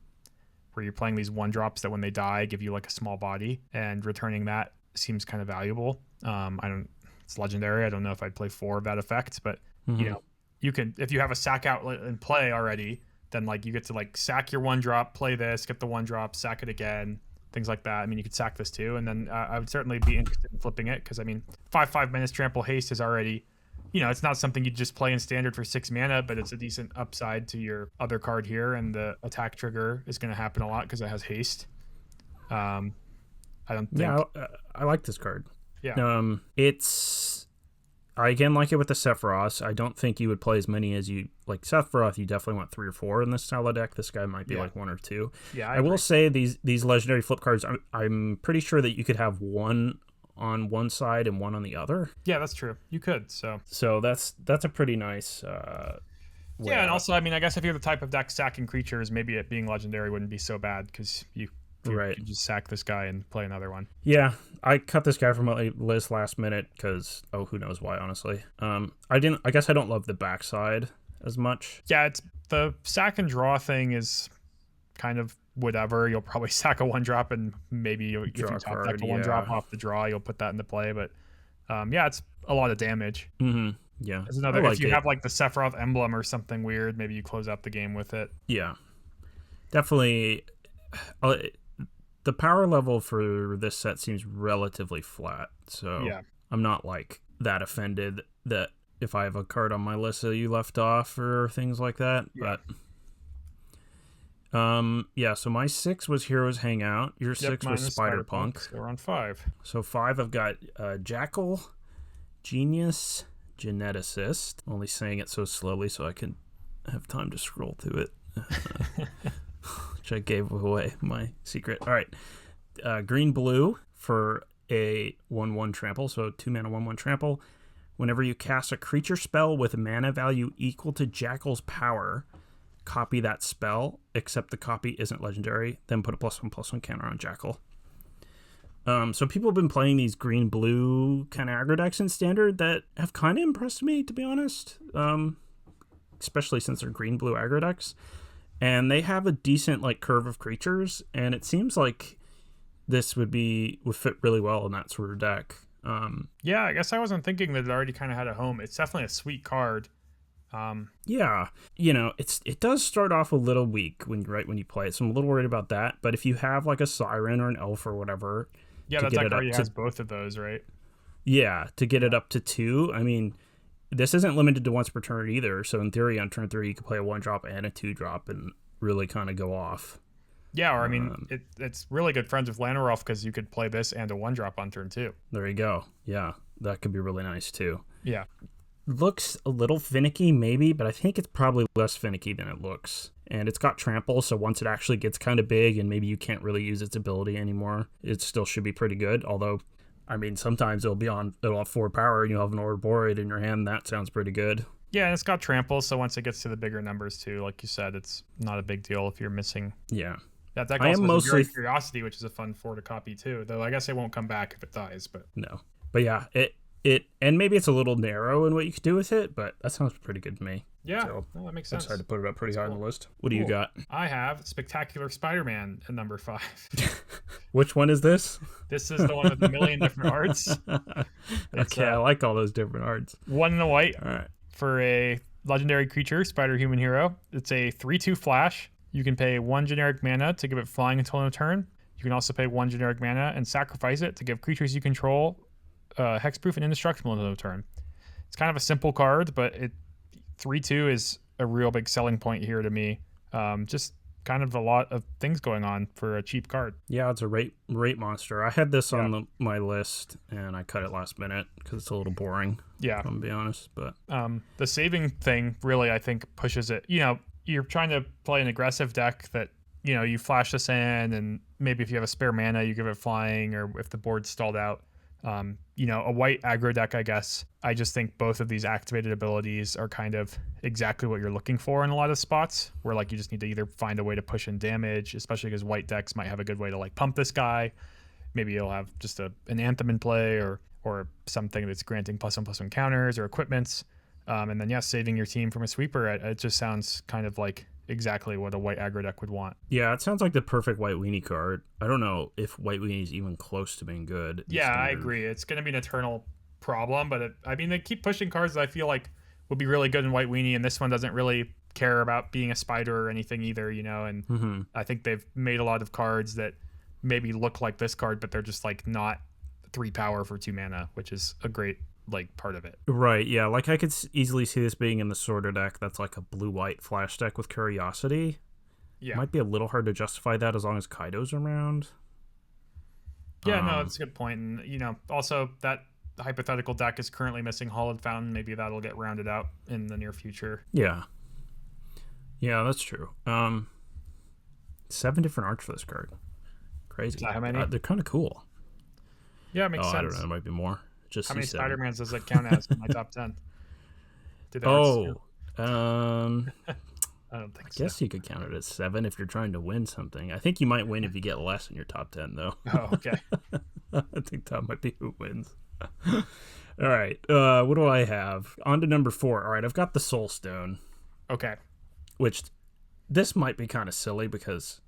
you're playing these 1-drops that when they die give you like a small body, and returning that seems kind of valuable. It's legendary. I don't know if I'd play 4 of that effect, but you can, if you have a sack out in play already, then like you get to like sack your 1-drop, play this, get the 1-drop, sack it again, things like that. I mean, you could sack this too, and then I would certainly be interested in flipping it because 5/5 menace trample haste is already, it's not something you just play in standard for 6 mana, but it's a decent upside to your other card here, and the attack trigger is going to happen a lot because it has haste. I don't think. Yeah, I like this card. Yeah. I again like it with the Sephiroth. I don't think you would play as many as you like Sephiroth. You definitely want 3 or 4 in this style of deck. This guy might be like 1 or 2. Yeah, I will say these legendary flip cards. I'm pretty sure that you could have one on one side and one on the other. Yeah, that's true. You could. So that's a pretty nice. Yeah, and also, I guess if you're the type of deck sacking creatures, maybe it being legendary wouldn't be so bad because you just sack this guy and play another one. Yeah, I cut this guy from my list last minute because who knows why, honestly. I guess I don't love the backside as much. Yeah, it's the sack and draw thing is kind of whatever. You'll probably sack a 1-drop and maybe if you top deck a 1-drop off the draw, you'll put that into play. But it's a lot of damage. Mm-hmm. Yeah. There's another, if you have like the Sephiroth emblem or something weird, maybe you close out the game with it. Yeah, definitely. The power level for this set seems relatively flat, so yeah. I'm not like that offended that if I have a card on my list that you left off or things like that. Yeah. But so my 6 was Heroes Hangout. Your 6 was Spider-Punk. So we're on 5. So 5, I've got Jackal, Genius, Geneticist. Only saying it so slowly so I can have time to scroll through it. Which I gave away my secret. All right. Green blue for a 1/1 trample. So 2 mana 1/1 trample. Whenever you cast a creature spell with a mana value equal to Jackal's power, copy that spell, except the copy isn't legendary, then put a +1/+1 counter on Jackal. So people have been playing these green blue kind of aggro decks in standard that have kind of impressed me, to be honest. Especially since they're green blue aggro decks. And they have a decent like curve of creatures, and it seems like this would fit really well in that sort of deck. Yeah, I guess I wasn't thinking that it already kind of had a home. It's definitely a sweet card. Yeah, it does start off a little weak when you play it, so I'm a little worried about that. But if you have like a Siren or an Elf or whatever, yeah, that deck already has both of those, right? Yeah, to get it up to 2, this isn't limited to once per turn either, so in theory on turn 3 you could play a 1-drop and a 2-drop and really kind of go off. Yeah, or I mean, it's really good friends with Llanowolf because you could play this and a 1-drop on turn 2. There you go. Yeah, that could be really nice too. Yeah. Looks a little finicky, maybe, but I think it's probably less finicky than it looks. And it's got trample, so once it actually gets kind of big and maybe you can't really use its ability anymore, it still should be pretty good. Although, I mean, sometimes it'll have 4 power and you'll have an Ouroboros in your hand. That sounds pretty good. Yeah, and it's got trample, so once it gets to the bigger numbers too, like you said, it's not a big deal if you're missing. Yeah. That deck I also am has mostly Curiosity, which is a fun 4 to copy too. Though I guess it won't come back if it dies. But no, but yeah, it and maybe it's a little narrow in what you could do with it, but that sounds pretty good to me. Yeah, so that makes I sense. decided to put it up pretty high on the list. What do Cool. you got? I have Spectacular Spider-Man at number 5. Which one is this? This is the one with a million different arts. Okay, I like all those different arts. 1 in the white All right. for a legendary creature, Spider Human Hero. It's a 3/2 flash. You can pay 1 generic mana to give it flying until end of turn. You can also pay 1 generic mana and sacrifice it to give creatures you control hexproof and indestructible until end of turn. It's kind of a simple card, but 3/2 is a real big selling point here to me. Just kind of a lot of things going on for a cheap card. Yeah, it's a rate monster. I had this on my list, and I cut it last minute because it's a little boring. Yeah, I'm gonna be honest, but the saving thing really, I think, pushes it. You know, you're trying to play an aggressive deck that, you know, you flash this in, and maybe if you have a spare mana, you give it flying, or if the board's stalled out. You know, a white aggro deck, I guess. I just think both of these activated abilities are kind of exactly what you're looking for in a lot of spots, where like you just need to either find a way to push in damage, especially because white decks might have a good way to like pump this guy. Maybe you'll have just an Anthem in play, or something that's granting +1/+1 counters or equipments. And then, saving your team from a sweeper. It just sounds kind of like exactly what a white aggro deck would want. Yeah, it sounds like the perfect white weenie card. I don't know if white weenie is even close to being good. Yeah, I agree. It's going to be an eternal problem, but they keep pushing cards that I feel like would be really good in white weenie, and this one doesn't really care about being a spider or anything either, you know, and I think they've made a lot of cards that maybe look like this card, but they're just like not 3 power for 2 mana, which is a great like part of it. Right, yeah, like I could easily see this being in the sorter deck that's like a blue-white flash deck with Curiosity. Yeah. Might be a little hard to justify that as long as Kaido's around. Yeah, no, it's a good point. And, you know, also that hypothetical deck is currently missing Hollowed Fountain. Maybe that'll get rounded out in the near future. Yeah. Yeah, that's true. 7 different arts for this card. Crazy. How many? They're kind of cool. Yeah, it makes sense. I don't know. There might be more. Just how many C7. Spider-Mans does that count as in my top 10? I don't think so. guess you could count it as 7 if you're trying to win something. I think you might win if you get less in your top 10, though. Oh, okay. I think that might be who wins. All right. What do I have? On to number 4. All right, I've got the Soul Stone. Okay. Which this might be kind of silly because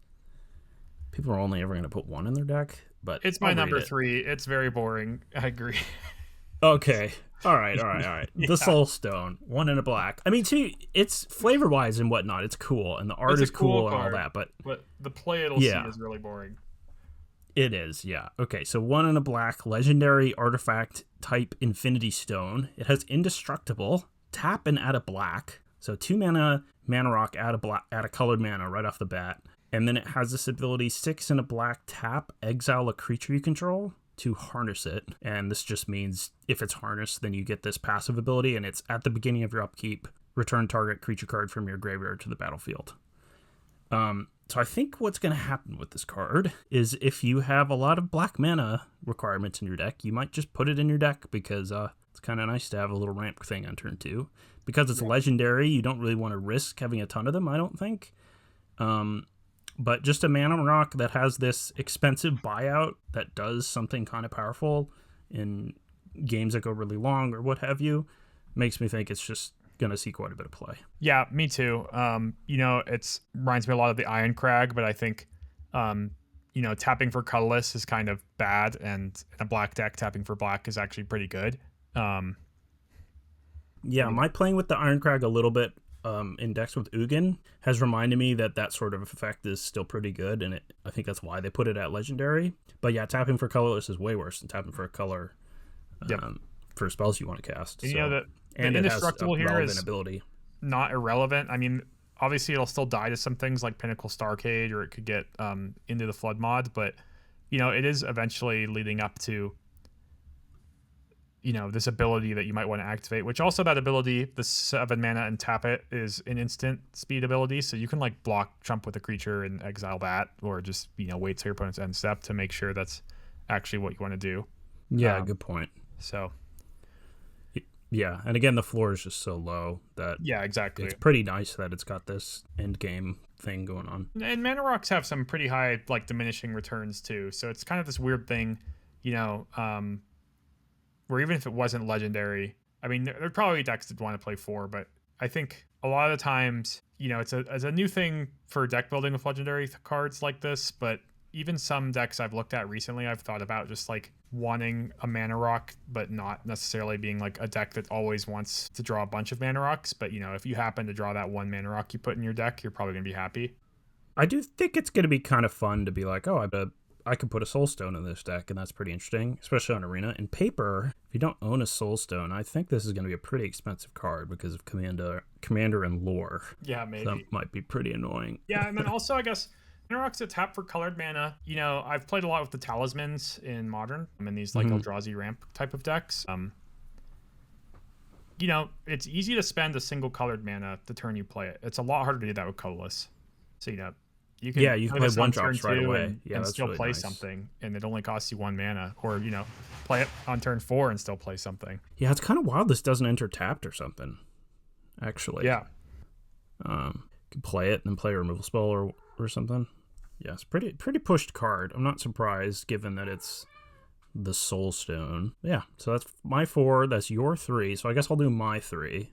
people are only ever going to put 1 in their deck. But it's my number 3. It's very boring. I agree. Okay. All right. The Soul Stone, 1 in a black. I mean, too, it's flavor-wise and whatnot. It's cool, and the art is cool and all that. But the play it'll see is really boring. It is, yeah. Okay, so 1 in a black, legendary artifact type Infinity Stone. It has Indestructible, tap and add a black. So 2 mana rock, add a colored mana right off the bat. And then it has this ability, 6 in a black, tap, exile a creature you control to harness it. And this just means if it's harnessed, then you get this passive ability, and it's at the beginning of your upkeep, return target creature card from your graveyard to the battlefield. So I think what's going to happen with this card is if you have a lot of black mana requirements in your deck, you might just put it in your deck because it's kind of nice to have a little ramp thing on turn 2. Because it's legendary, you don't really want to risk having a ton of them, I don't think. But just a mana rock that has this expensive buyout that does something kind of powerful in games that go really long or what have you, makes me think it's just going to see quite a bit of play. Yeah, me too. You know, it reminds me a lot of the Iron Crag, but I think, you know, tapping for colorless is kind of bad, and in a black deck, tapping for black is actually pretty good. Yeah, my playing with the Iron Crag a little bit in decks with Ugin has reminded me that sort of effect is still pretty good, and I think that's why they put it at legendary. But yeah, tapping for colorless is way worse than tapping for a color for spells you want to cast. And you know that and the Indestructible it has a here relevant is ability. Not irrelevant. I mean, obviously it'll still die to some things like Pinnacle Starcade, or it could get into the Flood mod, but it is eventually leading up to this ability that you might want to activate, which also that ability, the 7 mana and tap it, is an instant speed ability. So you can like block Trump with a creature and exile that, or just, wait till your opponent's end step to make sure that's actually what you want to do. Yeah, good point. So. Yeah, and again, the floor is just so low that yeah, exactly. It's pretty nice that it's got this end game thing going on. And mana rocks have some pretty high like diminishing returns too. So it's kind of this weird thing, where even if it wasn't legendary, I mean, there'd probably decks that want to play 4, but I think a lot of the times, it's a new thing for deck building with legendary cards like this. But even some decks I've looked at recently, I've thought about just like wanting a mana rock, but not necessarily being like a deck that always wants to draw a bunch of mana rocks. But if you happen to draw that one mana rock you put in your deck, you're probably gonna be happy. I do think it's gonna be kind of fun to be like, oh, I could put a Soulstone in this deck, and that's pretty interesting, especially on Arena. In paper, if you don't own a Soulstone, I think this is going to be a pretty expensive card because of Commander and Lore. Yeah, maybe. So that might be pretty annoying. Yeah, and then also, I guess, mana rocks that tap for colored mana. I've played a lot with the Talismans in Modern. I'm in these like Eldrazi ramp type of decks. It's easy to spend a single colored mana the turn you play it. It's a lot harder to do that with colorless. So, you can play one drops right away. And still really play nice. Something, and it only costs you 1 mana, or play it on turn 4 and still play something. Yeah, it's kind of wild. This doesn't enter tapped or something. Actually, yeah, you can play it and then play a removal spell or something. Yeah, it's pretty pushed card. I'm not surprised given that it's the Soulstone. Yeah, so that's my 4. That's your 3. So I guess I'll do my 3.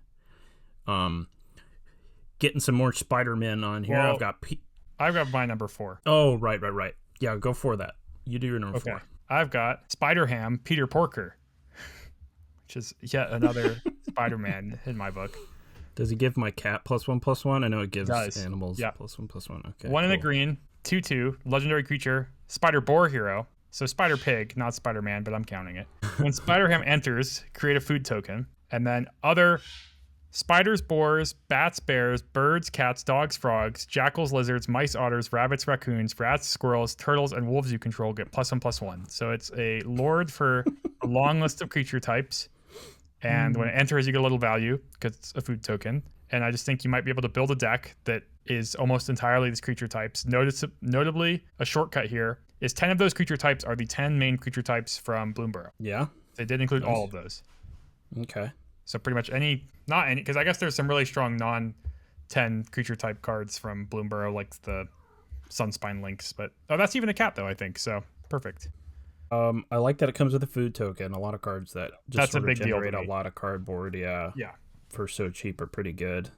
Getting some more Spider-Man on here. Well, I've got my number 4. Oh, right. Yeah, go for that. You do your number 4. I've got Spider-Ham Peter Porker, which is yet another Spider-Man in my book. Does he give my cat +1/+1? I know it gives animals +1/+1. Okay. 1 in a green, 2/2, legendary creature, Spider Boar hero. So Spider Pig, not Spider-Man, but I'm counting it. When Spider-Ham enters, create a food token, and then other spiders, boars, bats, bears, birds, cats, dogs, frogs, jackals, lizards, mice, otters, rabbits, raccoons, rats, squirrels, turtles, and wolves you control get +1/+1. So it's a lord for a long list of creature types. And when it enters, you get a little value because it's a food token. And I just think you might be able to build a deck that is almost entirely these creature types. Notably, a shortcut here is 10 of those creature types are the 10 main creature types from Bloomburrow. Yeah. They did include all of those. Okay. So pretty much not any, because I guess there's some really strong non-10 creature type cards from Bloomburrow, like the Sunspine Lynx. But that's even a cat, though, I think. So perfect. I like that it comes with a food token. A lot of cards that just that's sort a big of generate deal to a lot of cardboard. Yeah. Yeah. For so cheap are pretty good.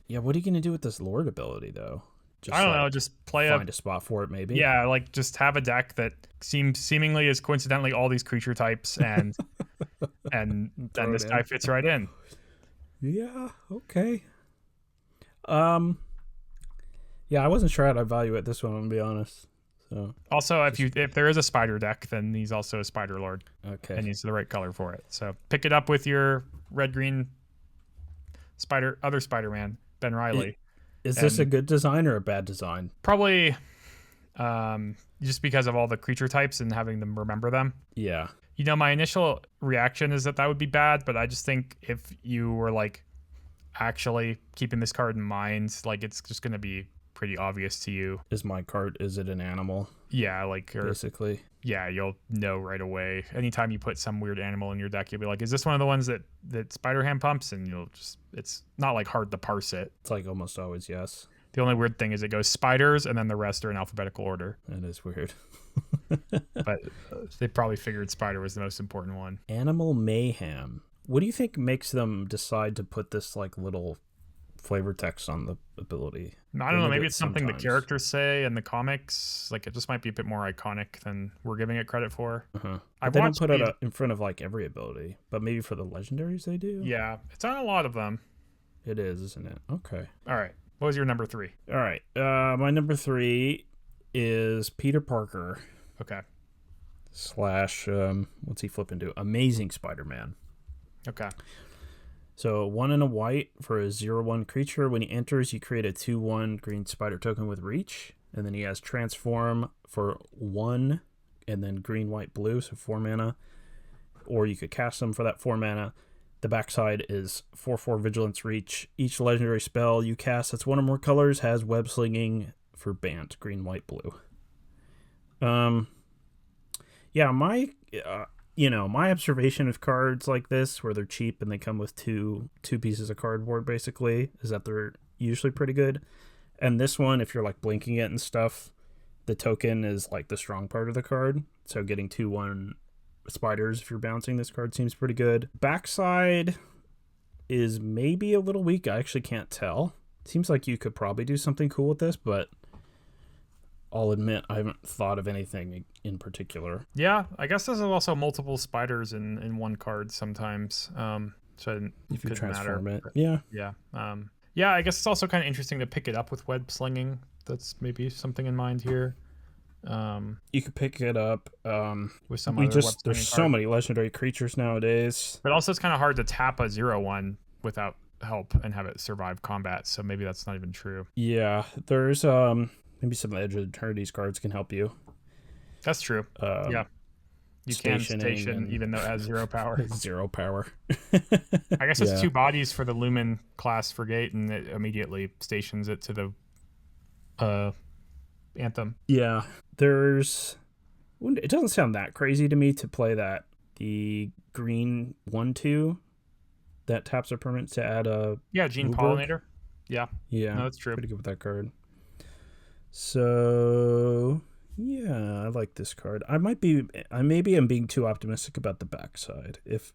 Yeah. What are you gonna do with this Lord ability though? Just I don't know. Just find a spot for it, maybe. Yeah, like just have a deck that seemingly is coincidentally all these creature types, and and then this guy fits right in. Yeah. Okay. Yeah, I wasn't sure how to evaluate this one. I'm gonna be honest. So also, if there is a spider deck, then he's also a Spider Lord. Okay. And he's the right color for it. So pick it up with your red-green other Spider-Man, Ben Reilly. Is this a good design or a bad design? Probably just because of all the creature types and having them remember them. Yeah. My initial reaction is that would be bad, but I just think if you were like actually keeping this card in mind, like it's just going to be pretty obvious to you. Is it an animal? Yeah, basically. Yeah, you'll know right away. Anytime you put some weird animal in your deck, you'll be like, is this one of the ones that Spider-Ham pumps? And it's not like hard to parse it. It's like almost always yes. The only weird thing is it goes spiders and then the rest are in alphabetical order. That is weird. But they probably figured spider was the most important one. Animal Mayhem. What do you think makes them decide to put this like little flavor text on the ability? I don't know. Maybe it's something the characters say in the comics. Like it just might be a bit more iconic than we're giving it credit for. Uh-huh. They don't put it in front of like every ability, but maybe for the legendaries they do. Yeah, it's on a lot of them. It is, isn't it? Okay. All right. What was your number 3? All right. My number 3 is Peter Parker. Okay. / what's he flipping to? Amazing Spider-Man. Okay. So 1 and a white for a 0/1 creature. When he enters, you create a 2/1 green spider token with reach. And then he has transform for 1 and then green, white, blue, so 4 mana. Or you could cast them for that 4 mana. The backside is 4/4 vigilance reach. Each legendary spell you cast that's one or more colors has web slinging for Bant, green, white, blue. Yeah, my observation of cards like this, where they're cheap and they come with two pieces of cardboard, basically, is that they're usually pretty good. And this one, if you're like blinking it and stuff, the token is like the strong part of the card. So getting 2/1 spiders if you're bouncing this card seems pretty good. Backside is maybe a little weak. I actually can't tell. Seems like you could probably do something cool with this, but I'll admit I haven't thought of anything in particular. Yeah, I guess there's also multiple spiders in one card sometimes. So If you could transform matter. it. Yeah. Yeah. Yeah, I guess it's also kind of interesting to pick it up with web slinging. That's maybe something in mind here. You could pick it up. With some other web There's slinging so card. many legendary creatures nowadays. But also it's kind of hard to tap a 0/1 without help and have it survive combat. So maybe that's not even true. Yeah, there's maybe some Edge of Eternity's cards can help you. That's true. Yeah. You can station and- even though it has 0 power. 0 power. I guess it's Yeah. 2 bodies for the Lumen class frigate, and it immediately stations it to the Anthem. Yeah, it doesn't sound that crazy to me to play that the green 1/2 that taps a permanent to add a Yeah, Gene Uberg. Pollinator. Yeah, yeah. no, that's true. Pretty good with that card. So yeah, I like this card. I maybe am being too optimistic about the backside. If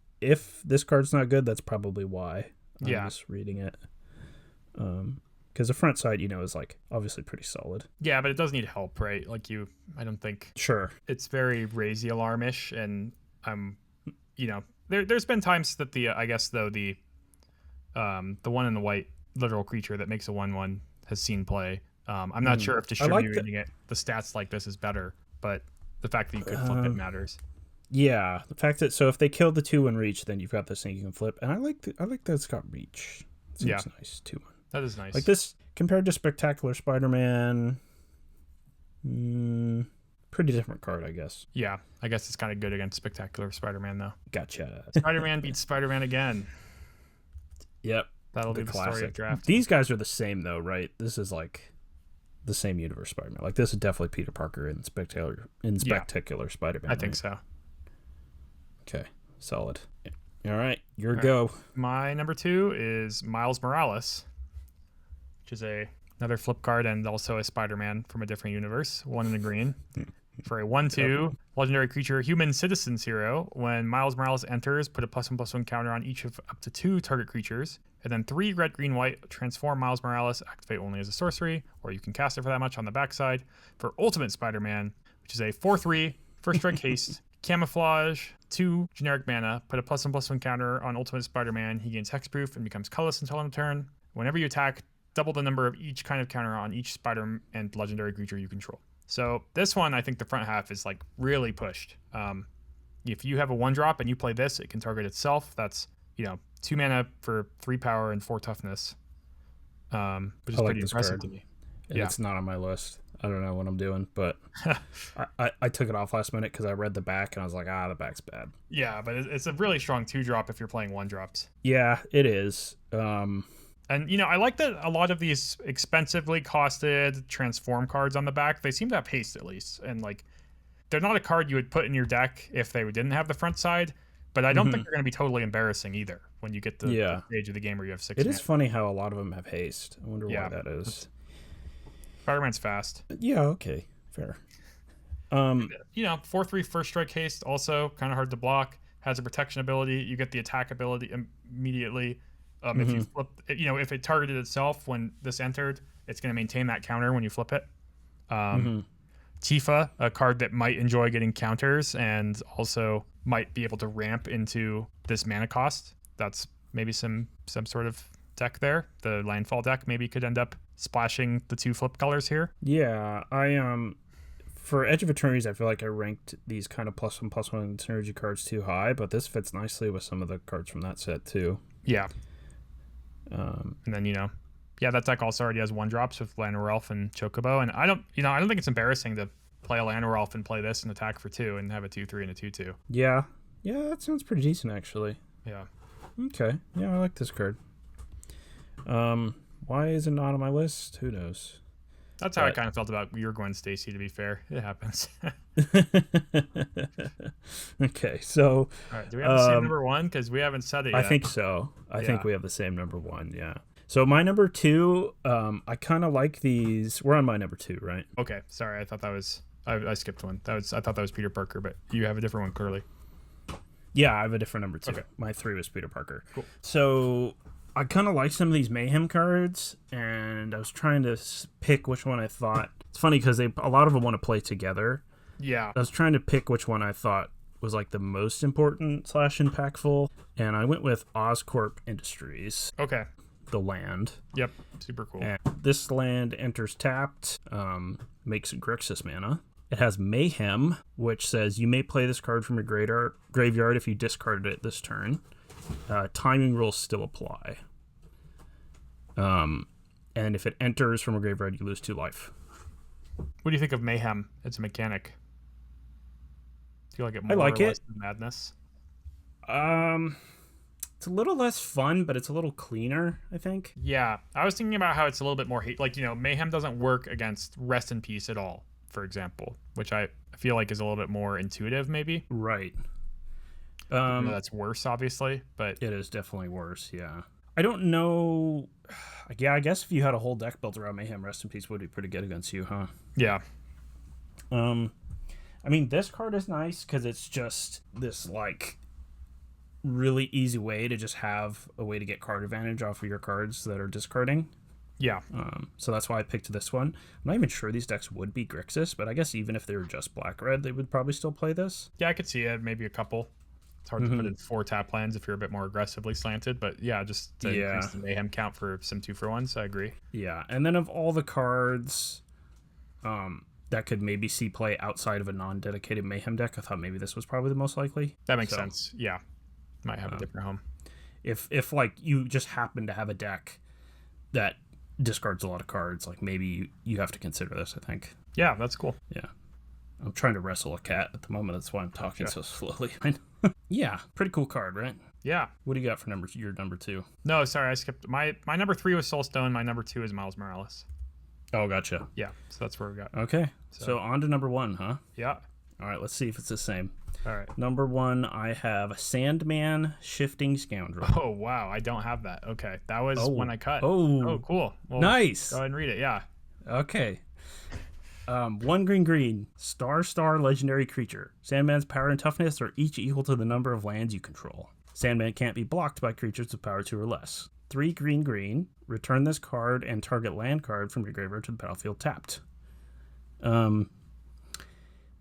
this card's not good, that's probably why. I'm Yeah. just reading it. Because the front side, is like obviously pretty solid. Yeah, but it does need help, right? Like I don't think Sure. it's very raise the alarm-ish, and there's been times that the one in the white literal creature that makes a 1/1 has seen play. I'm not sure if distributing the stats like this is better, but the fact that you could flip it matters. Yeah, the fact that if they kill the 2/1 reach, then you've got this thing you can flip, and I like that it's got reach. It seems nice 2/1. That is nice. Like this compared to Spectacular Spider-Man, pretty different card, I guess. Yeah, I guess it's kind of good against Spectacular Spider-Man though. Gotcha. Spider-Man beats Spider-Man again. Yep, That'll be the story of classic. draft. These guys are the same though, right? This is like the same universe Spider-Man. Like this is definitely Peter Parker in Spectacular Spider-Man. I think right? so. Okay, solid. All right, your go. My number 2 is Miles Morales, which is another flip card and also a Spider-Man from a different universe, 1 in a green. For a 1/2 legendary creature, human citizens hero. When Miles Morales enters, put a +1/+1 counter on each of up to 2 target creatures, and then 3 red, green, white. Transform Miles Morales. Activate only as a sorcery, or you can cast it for that much on the backside. For Ultimate Spider-Man, which is a 4/3 first strike haste, camouflage, 2 generic mana. Put a +1/+1 counter on Ultimate Spider-Man. He gains hexproof and becomes colorless until end of turn. Whenever you attack, double the number of each kind of counter on each spider and legendary creature you control. So this one, I think the front half is like really pushed. If you have a 1-drop and you play this, it can target itself. That's 2 mana for 3 power and 4 toughness, which is I like pretty this impressive card. to me. And it's not on my list. I don't know what I'm doing, but I took it off last minute because I read the back and I was like, the back's bad. Yeah, but it's a really strong 2-drop if you're playing 1-drops. Yeah, it is. And I like that a lot of these expensively costed transform cards on the back, they seem to have haste at least. And like they're not a card you would put in your deck if they didn't have the front side, but I don't think they're going to be totally embarrassing either when you get to the stage of the game where you have 6 It mana. is funny how a lot of them have haste. I wonder why that is. Spider-Man's fast. Yeah, okay. Fair. 4/3 first strike haste, also kind of hard to block, has a protection ability. You get the attack ability immediately. If you flip, if it targeted itself when this entered, it's going to maintain that counter when you flip it. Tifa, a card that might enjoy getting counters and also might be able to ramp into this mana cost. That's maybe some sort of deck there. The landfall deck maybe could end up splashing the 2 flip colors here. Yeah, for Edge of Eternities, I feel like I ranked these kind of +1/+1 synergy cards too high, but this fits nicely with some of the cards from that set too. Yeah. And then, yeah, that deck also already has 1-drops with Llanowar Elf and Chocobo. And I don't think it's embarrassing to play a Llanowar Elf and play this and attack for 2 and have a 2/3 and a 2/2. Yeah. Yeah, that sounds pretty decent, actually. Yeah. Okay. Yeah, I like this card. Why is it not on my list? Who knows? That's how I kind of felt about your Gwen Stacy, to be fair. It happens. Okay, so... All right, do we have the same number 1? Because we haven't said it yet. I think so. I think we have the same number 1, yeah. So my number 2, I kind of like these... We're on my number 2, right? Okay, sorry. I thought that was... I skipped one. I thought that was Peter Parker, but you have a different one, clearly. Yeah, I have a different number 2. Okay. My 3 was Peter Parker. Cool. So I kind of like some of these Mayhem cards, and I was trying to pick which one I thought... It's funny because a lot of them want to play together. Yeah. I was trying to pick which one I thought was like the most important / impactful, and I went with Oscorp Industries, Okay. the land. Yep. Super cool. And this land enters tapped, makes Grixis mana. It has Mayhem, which says you may play this card from your graveyard if you discarded it this turn. Timing rules still apply. And if it enters from a graveyard, you lose 2 life. What do you think of Mayhem? It's a mechanic. Do you like it more I like or less it. than Madness? It's a little less fun, but it's a little cleaner, I think. Yeah. I was thinking about how it's a little bit more hate. Like, Mayhem doesn't work against Rest in Peace at all, for example, which I feel like is a little bit more intuitive, maybe. Right. That's worse, obviously, but It is definitely worse, yeah. I don't know. Yeah, I guess if you had a whole deck built around Mayhem, Rest in Peace would be pretty good against you, huh? yeah. I mean, this card is nice because it's just this, like, really easy way to just have a way to get card advantage off of your cards that are discarding. Yeah. So that's why I picked this one. I'm not even sure these decks would be Grixis, but I guess even if they were just black-red, they would probably still play this. Yeah, I could see it. Maybe a couple. It's hard to put in 4 tap lands if you're a bit more aggressively slanted, but yeah, just to increase the Mayhem count for some 2-for-1s, I agree. Yeah, and then of all the cards that could maybe see play outside of a non-dedicated Mayhem deck, I thought maybe this was probably the most likely. That makes sense. Yeah. Might have a different home. If like you just happen to have a deck that discards a lot of cards, like maybe you have to consider this, I think. Yeah, that's cool. Yeah. I'm trying to wrestle a cat at the moment. That's why I'm talking so slowly. Yeah, pretty cool card, right? Yeah. What do you got for your number 2? No, sorry, I skipped. My number 3 was Soulstone. My number 2 is Miles Morales. Oh, gotcha. Yeah, so that's where we got. Okay, so on to number 1, huh? Yeah. All right, let's see if it's the same. All right. Number 1, I have Sandman, Shifting Scoundrel. Oh, wow. I don't have that. Okay. That was when I cut. Oh, cool. Well, nice. Go ahead and read it. Yeah. Okay. 1 green, star legendary creature. Sandman's power and toughness are each equal to the number of lands you control. Sandman can't be blocked by creatures with power 2 or less. 3 green, return this card and target land card from your graveyard to the battlefield tapped.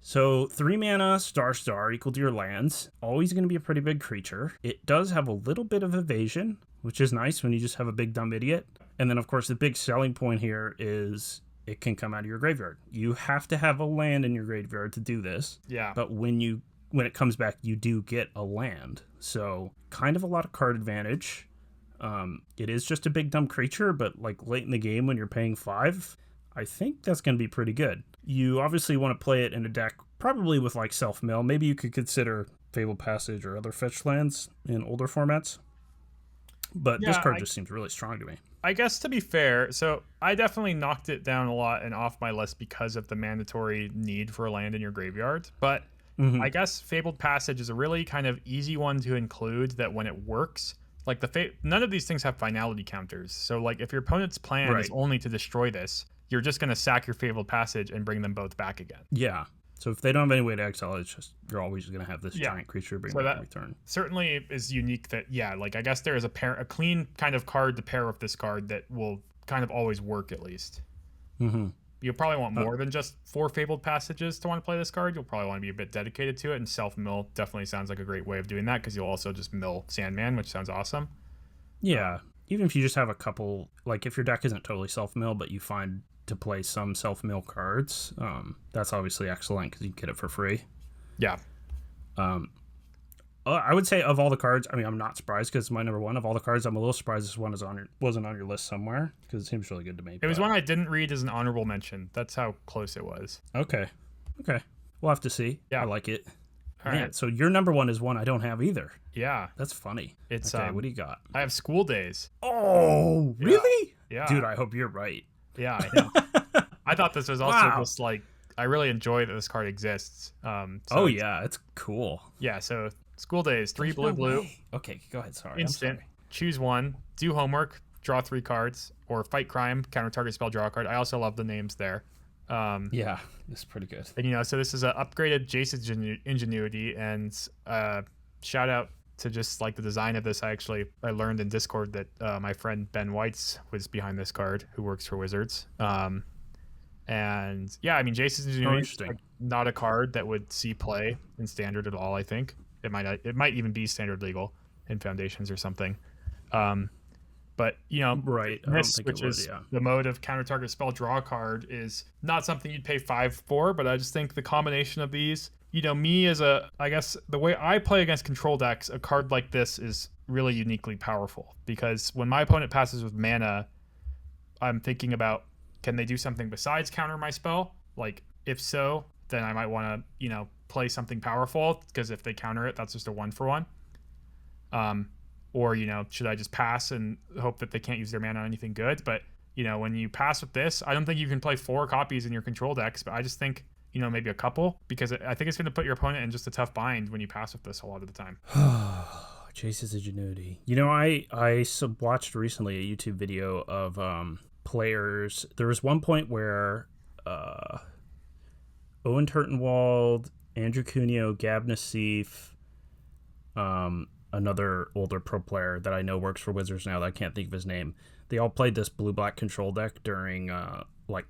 So 3 mana, star equal to your lands. Always going to be a pretty big creature. It does have a little bit of evasion, which is nice when you just have a big dumb idiot. And then of course the big selling point here is it can come out of your graveyard. You have to have a land in your graveyard to do this. Yeah. But when it comes back, you do get a land. So kind of a lot of card advantage. It is just a big dumb creature, but like late in the game when you're paying 5, I think that's going to be pretty good. You obviously want to play it in a deck probably with like self-mill. Maybe you could consider Fabled Passage or other fetch lands in older formats. But this card just seems really strong to me. I guess to be fair, so I definitely knocked it down a lot and off my list because of the mandatory need for a land in your graveyard. But I guess Fabled Passage is a really kind of easy one to include that when it works, like none of these things have finality counters. So like if your opponent's plan is only to destroy this, you're just going to sack your Fabled Passage and bring them both back again. Yeah. So if they don't have any way to exile, it's just you're always going to have this giant creature bring back every turn. Certainly is unique that, like I guess there is a clean kind of card to pair with this card that will kind of always work at least. Mm-hmm. You'll probably want more than just 4 Fabled Passages to want to play this card. You'll probably want to be a bit dedicated to it, and self-mill definitely sounds like a great way of doing that because you'll also just mill Sandman, which sounds awesome. Yeah. Even if you just have a couple, like if your deck isn't totally self-mill, but you find to play some self-mill cards, that's obviously excellent because you get it for free. Yeah. I would say of all the cards, I mean, I'm not surprised because it's my number one. Of all the cards, I'm a little surprised this one wasn't on your list somewhere because it seems really good to me. It was one I didn't read as an honorable mention. That's how close it was. Okay. We'll have to see. Yeah. I like it. All Man, right. so your number one is one I don't have either. Yeah. That's funny. It's okay, what do you got? I have School Days. Oh, really? Yeah. Dude, I hope you're right. Yeah, I know. I thought this was also Wow. just like, I really enjoy that this card exists. Yeah, it's cool. Yeah, so School Days, 3 There's blue, no blue, way. Okay, go ahead. Sorry. instant, I'm sorry. choose one, do homework, draw 3 cards, or fight crime, counter target spell, draw a card. I also love the names there. Yeah, it's pretty good. And, so this is an upgraded Jace's Ingenuity, and shout out to just like the design of this. I learned in Discord that my friend Ben Whites was behind this card, who works for Wizards. And yeah, I mean, Jace's Ingenuity is interesting. not a card that would see play in Standard at all. I think it might even be Standard legal in Foundations or something. But Right. I don't this, think which it would, is yeah. the mode of counter target spell draw card, is not something you'd pay 5 for. But I just think the combination of these, me as I guess the way I play against control decks, a card like this is really uniquely powerful because when my opponent passes with mana, I'm thinking about, can they do something besides counter my spell? Like, if so, then I might want to, play something powerful because if they counter it, that's just a 1-for-1. Or, should I just pass and hope that they can't use their mana on anything good? But, when you pass with this, I don't think you can play 4 copies in your control decks, but I just think, maybe a couple, because I think it's going to put your opponent in just a tough bind when you pass with this a lot of the time. Chase's Ingenuity. I watched recently a YouTube video of players. There was one point where Owen Turtenwald, Andrew Cuneo, Gab Nassif, another older pro player that I know works for Wizards now that I can't think of his name. They all played this blue-black control deck during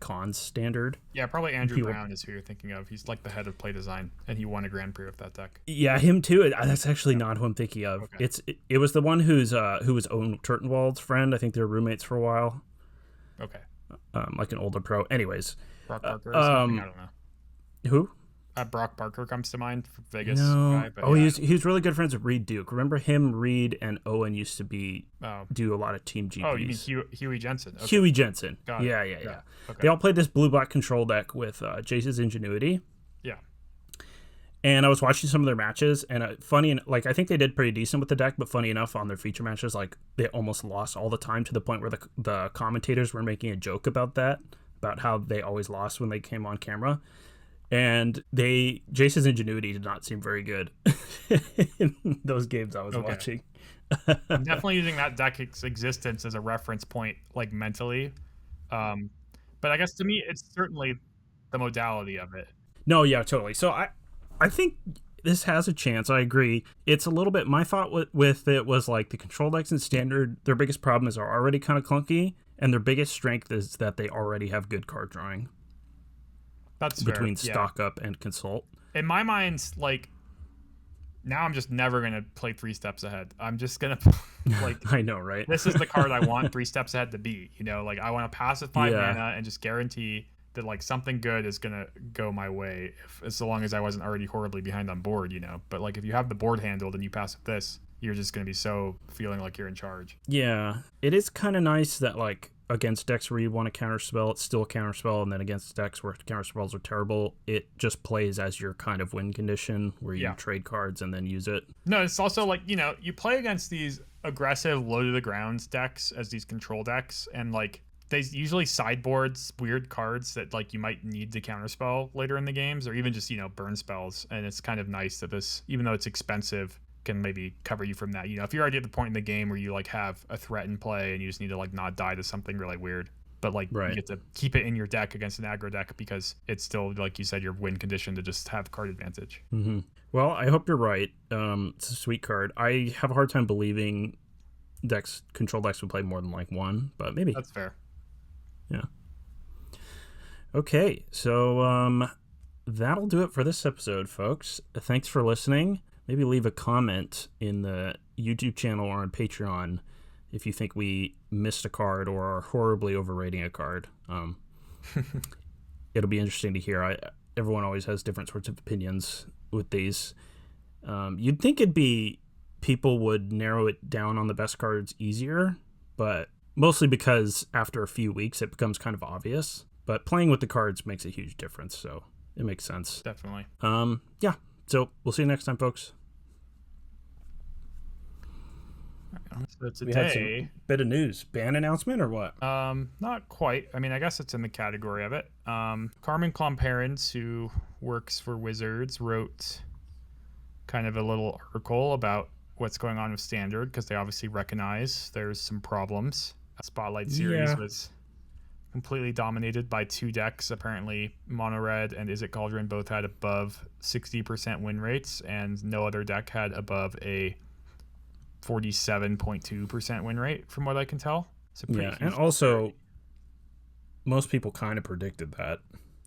Cons Standard. Yeah, probably Andrew Brown is who you're thinking of. He's like the head of play design, and he won a Grand Prix with that deck. Yeah, him too. That's actually not who I'm thinking of. Okay. It was the one who was Owen Turtenwald's friend. I think they were roommates for a while. Okay. Like an older pro. Anyways. Brock Parker or something? I don't know. Who? Brock Parker comes to mind for Vegas. No. Guy, but he was really good friends with Reed Duke. Remember him, Reed, and Owen used to do a lot of Team GPs. Oh, you mean Huey Jensen? Okay. Huey Jensen. Got it. Yeah. Okay. They all played this blue-black control deck with Jace's Ingenuity. Yeah. And I was watching some of their matches, and I think they did pretty decent with the deck, but funny enough, on their feature matches, like, they almost lost all the time to the point where the commentators were making a joke about how they always lost when they came on camera. And Jace's Ingenuity did not seem very good in those games I was watching. I'm definitely using that deck's existence as a reference point, like, mentally. But I guess to me, it's certainly the modality of it. No, yeah, totally. So I think this has a chance. I agree. It's a little bit, my thought with it was like the control decks in Standard, their biggest problem is they're already kind of clunky, and their biggest strength is that they already have good card drawing. That's between fair. stock up and consult. In my mind, like, now I'm just never gonna play 3 steps ahead. I'm just gonna like. I know, right? This is the card I want 3 steps ahead to be. Like, I want to pass with 5 mana and just guarantee that like something good is gonna go my way, as long as I wasn't already horribly behind on board. But like, if you have the board handled and you pass with this, you're just gonna be so feeling like you're in charge. Yeah, it is kind of nice that like, against decks where you want to counterspell, it's still a counterspell, and then against decks where counterspells are terrible, it just plays as your kind of win condition where you trade cards and then use it. No, it's also like, you play against these aggressive low to the ground decks as these control decks, and like, they usually sideboards weird cards that like you might need to counterspell later in the games, or even just burn spells. And it's kind of nice that this, even though it's expensive, can maybe cover you from that. If you're already at the point in the game where you like have a threat in play and you just need to like not die to something really weird, but like you get to keep it in your deck against an aggro deck because it's still, like you said, your win condition to just have card advantage. Mm-hmm. Well, I hope you're right. It's a sweet card. I have a hard time believing control decks would play more than like one, but maybe. That's fair. Yeah. Okay, so that'll do it for this episode, folks. Thanks for listening. Maybe leave a comment in the YouTube channel or on Patreon if you think we missed a card or are horribly overrating a card. It'll be interesting to hear. Everyone always has different sorts of opinions with these. You'd think it'd be people would narrow it down on the best cards easier, but mostly because after a few weeks it becomes kind of obvious. But playing with the cards makes a huge difference, so it makes sense. Definitely. Yeah. So we'll see you next time, folks. So We had today, some bit of news. Ban announcement or what? not quite. I mean, I guess it's in the category of it. Carmen Clomparens, who works for Wizards, wrote kind of a little article about what's going on with Standard, because they obviously recognize there's some problems. Spotlight series Yeah. was completely dominated by two decks. Apparently, Mono Red and Izzet Cauldron both had above 60% win rates, and no other deck had above a 47.2% win rate, from what I can tell. So pretty Yeah, huge and also most people kind of predicted that.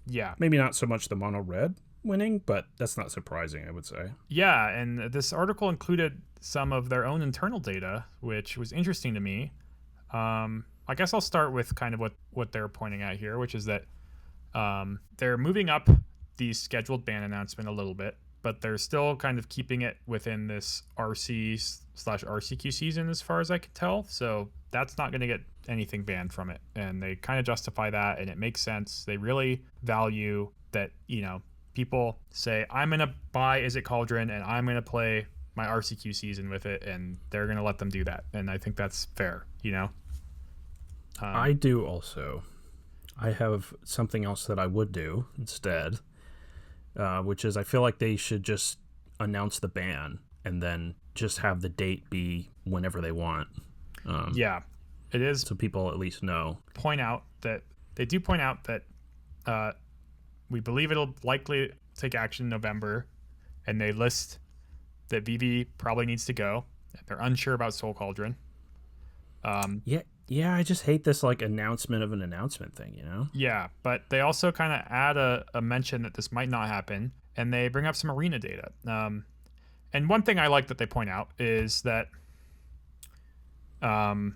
yeah. Maybe not so much the mono red winning, but that's not surprising, I would say. Yeah, and this article included some of their own internal data, which was interesting to me. I guess I'll start with kind of what they're pointing at here, which is that they're moving up the scheduled ban announcement a little bit, but they're still kind of keeping it within this RC/RCQ season, as far as I can tell. So that's not going to get anything banned from it, and they kind of justify that, and it makes sense. They really value that, people say, I'm going to buy Izzet Cauldron and I'm going to play my RCQ season with it, and they're going to let them do that. And I think that's fair, I do also. I have something else that I would do instead, which is I feel like they should just announce the ban and then just have the date be whenever they want. Yeah, it is. So people at least know. Point out that we believe it'll likely take action in November, and they list that VV probably needs to go. They're unsure about Soul Cauldron. Yeah, I just hate this like announcement of an announcement thing, Yeah, but they also kind of add a mention that this might not happen, and they bring up some arena data. And one thing I like that they point out is that on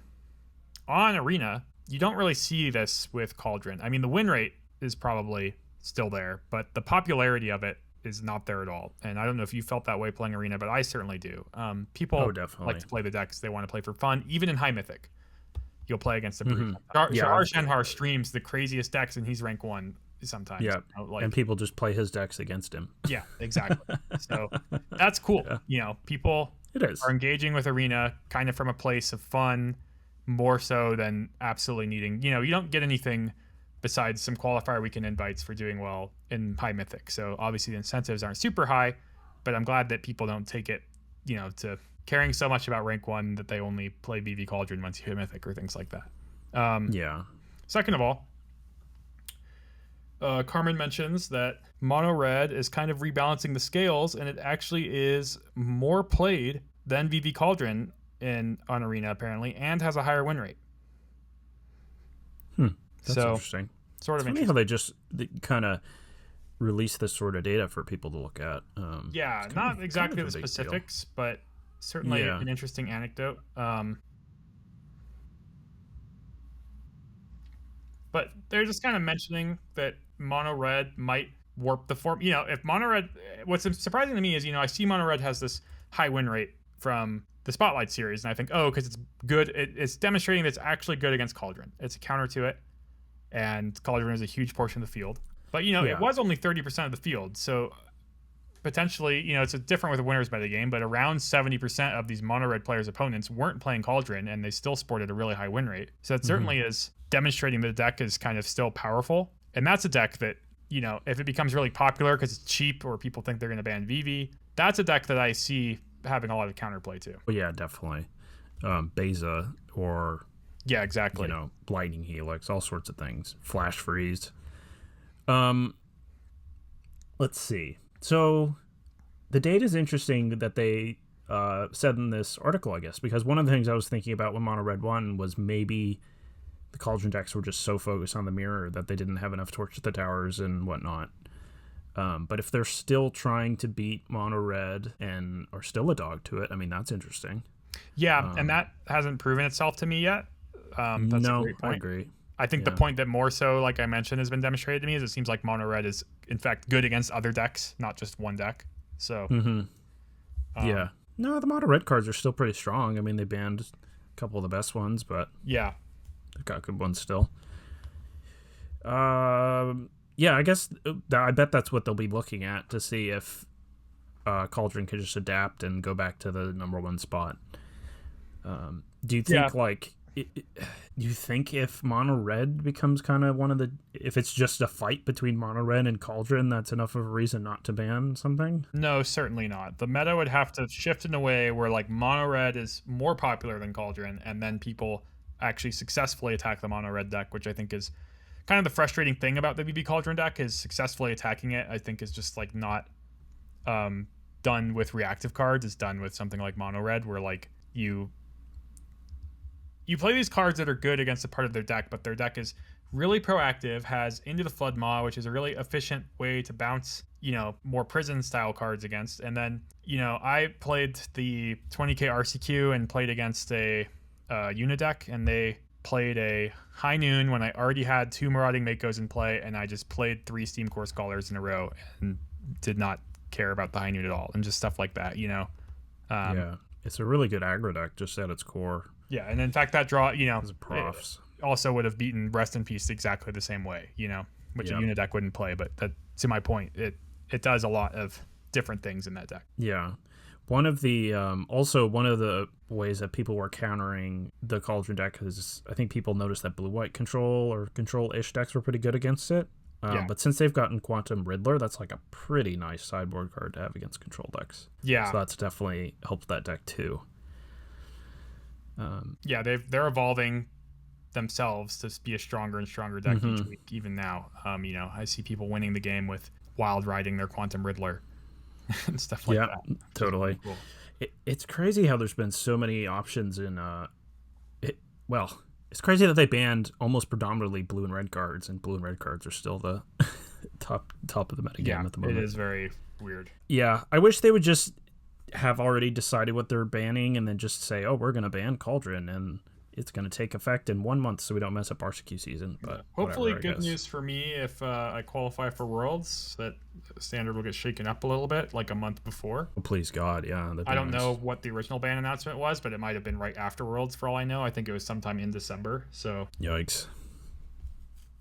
arena, you don't really see this with Cauldron. I mean, the win rate is probably still there, but the popularity of it is not there at all. And I don't know if you felt that way playing arena, but I certainly do. People definitely. like to play the decks they want to play for fun, even in high mythic. You'll play against the Mhm. Shahar Shenhar streams the craziest decks, and he's rank 1 sometimes. Yeah, and people just play his decks against him. Yeah, exactly. So that's cool. Yeah. People It is. are engaging with arena kind of from a place of fun, more so than absolutely needing. You don't get anything besides some qualifier weekend invites for doing well in high mythic. So obviously the incentives aren't super high, but I'm glad that people don't take it, to caring so much about rank 1 that they only play VV Cauldron once you hit mythic or things like that. Yeah. Second of all, Carmen mentions that Mono Red is kind of rebalancing the scales, and it actually is more played than VV Cauldron on Arena, apparently, and has a higher win rate. That's interesting. Sort of It's funny interesting. how they kind of release this sort of data for people to look at. Yeah, it's not kind of exactly a the big deal. specifics, but certainly Yeah. an interesting anecdote. But they're just kind of mentioning that Mono Red might warp the form. If Mono Red, what's surprising to me is, I see Mono Red has this high win rate from the Spotlight series, and I think, because it's good. It's demonstrating that it's actually good against Cauldron. It's a counter to it, and Cauldron is a huge portion of the field. But, Yeah. it was only 30% of the field, so potentially, it's different with the winners metagame, but around 70% of these Mono Red players' opponents weren't playing Cauldron, and they still sported a really high win rate. So it certainly is demonstrating that the deck is kind of still powerful. And that's a deck that, if it becomes really popular because it's cheap or people think they're going to ban VV, that's a deck that I see having a lot of counterplay too. Well, yeah, definitely. Beza or, Yeah, exactly. Lightning Helix, all sorts of things. Flash Freeze. Let's see. So the data is interesting that they said in this article, I guess, because one of the things I was thinking about when Mono Red won was maybe the Cauldron decks were just so focused on the mirror that they didn't have enough Torch to the Towers and whatnot. But if they're still trying to beat Mono Red and are still a dog to it, I mean, that's interesting. Yeah, and that hasn't proven itself to me yet. That's a great point. I agree. I think the point that more so, like I mentioned, has been demonstrated to me is it seems like Mono Red is, in fact, good against other decks, not just one deck. So Yeah. No, the mono red cards are still pretty strong. I mean, they banned a couple of the best ones, but Yeah. they've got good ones still. Yeah, I guess I bet that's what they'll be looking at to see if Cauldron could just adapt and go back to the number one spot. Do you think do you think if mono red becomes kind of one of the, if it's just a fight between mono red and Cauldron, that's enough of a reason not to ban something? No, certainly not. The meta would have to shift in a way where like mono red is more popular than Cauldron, and then people actually successfully attack the mono red deck, which I think is kind of the frustrating thing about the VV Cauldron deck, is successfully attacking it. I think is just like not done with reactive cards. It's done with something like mono red, where like you play these cards that are good against a part of their deck, but their deck is really proactive, has Into the Flood Maw, which is a really efficient way to bounce, more prison style cards against. And then, I played the 20k RCQ and played against a Unideck, and they played a High Noon when I already had 2 Marauding Makos in play, and I just played 3 Steam Core Scholars in a row and did not care about the High Noon at all, and just stuff like that, Yeah, it's a really good aggro deck just at its core. Yeah, and in fact, that draw, Profs. also would have beaten Rest in Peace exactly the same way, which a Unideck wouldn't play. But that, to my point, it does a lot of different things in that deck. Yeah. One of the one of the ways that people were countering the Cauldron deck is I think people noticed that blue-white control or control-ish decks were pretty good against it. But since they've gotten Quantum Riddler, that's like a pretty nice sideboard card to have against control decks. Yeah. So that's definitely helped that deck too. They're evolving themselves to be a stronger and stronger deck each week. Even now, I see people winning the game with wild riding their Quantum Riddler and stuff like that. Yeah, totally. Cool. It's crazy how there's been so many options in. It's crazy that they banned almost predominantly blue and red cards, and blue and red cards are still the top of the metagame at the moment. It is very weird. Yeah, I wish they would just have already decided what they're banning and then just say, oh, we're going to ban Cauldron and it's going to take effect in 1 month so we don't mess up RCQ season. But hopefully good news for me if I qualify for Worlds, that Standard will get shaken up a little bit like a month before. Oh, please God, yeah. I don't know what the original ban announcement was, but it might have been right after Worlds for all I know. I think it was sometime in December. So yikes.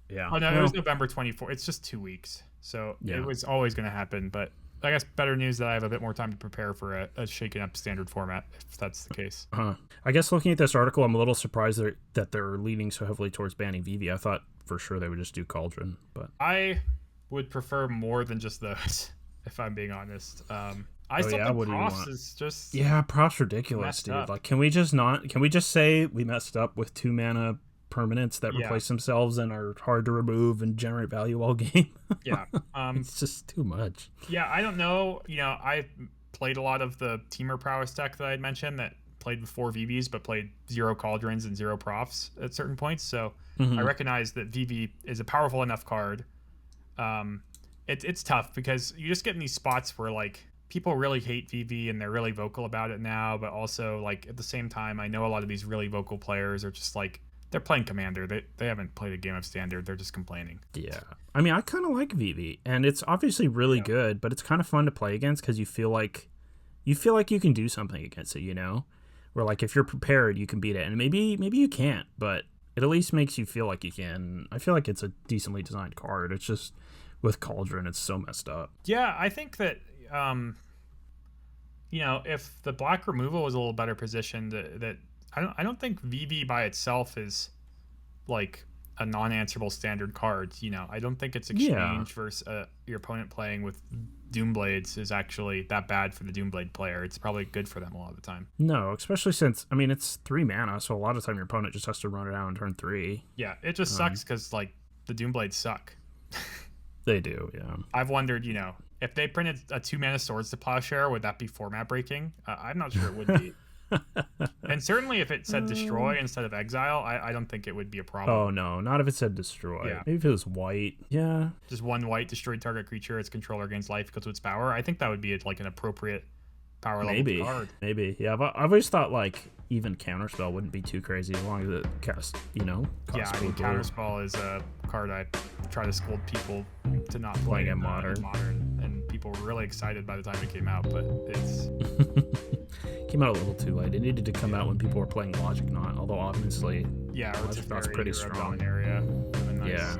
Yeah. Oh no, it was November 24th. It's just 2 weeks. So it was always going to happen, but I guess better news that I have a bit more time to prepare for a shaken up Standard format, if that's the case. I guess looking at this article, I'm a little surprised that they're leaning so heavily towards banning VV. I thought for sure they would just do Cauldron, but I would prefer more than just those, if I'm being honest. I still think Profs is just Profs ridiculous, dude. Up. Like, can we just say we messed up with 2 mana permanents that replace themselves and are hard to remove and generate value all game? It's just too much. I don't know. I played a lot of the Teamer Prowess deck that I had mentioned that played with 4 VVs but played 0 Cauldrons and 0 Profs at certain points, so I recognize that VV is a powerful enough card. It's tough because you just get in these spots where like people really hate VV and they're really vocal about it now, but also like at the same time I know a lot of these really vocal players are just like, they're playing Commander. They haven't played a game of Standard. They're just complaining. Yeah. I mean, I kind of like VV, and it's obviously really good, but it's kind of fun to play against because you feel like you can do something against it, Where like if you're prepared, you can beat it, and maybe you can't, but it at least makes you feel like you can. I feel like it's a decently designed card. It's just with Cauldron, it's so messed up. Yeah, I think that if the black removal was a little better positioned, that I don't think VV by itself is like a non-answerable Standard card. I don't think it's exchange versus your opponent playing with Doomblades is actually that bad for the Doomblade player. It's probably good for them a lot of the time. No, especially since, I mean, it's 3 mana, so a lot of the time your opponent just has to run it out on turn 3. Yeah, it just sucks because like the Doomblades suck. They do, yeah. I've wondered, if they printed a 2 mana Swords to Plowshare, would that be format breaking? I'm not sure it would be. And certainly if it said destroy instead of exile, I don't think it would be a problem. Oh no, not if it said destroy. Maybe if it was white. Yeah, just 1 white, destroy target creature, its controller gains life equal to its power. I think that would be like an appropriate power level card. Maybe, yeah. But I've always thought like even Counterspell wouldn't be too crazy as long as it cast, costs I mean, Counterspell is a card I try to scold people to not play in Modern, and people people were really excited by the time it came out, but it's came out a little too late. It needed to come out when people were playing Logic Knot, although obviously yeah, or Logic Knot's Teferi pretty or strong. Dominaria. Really nice. Yeah.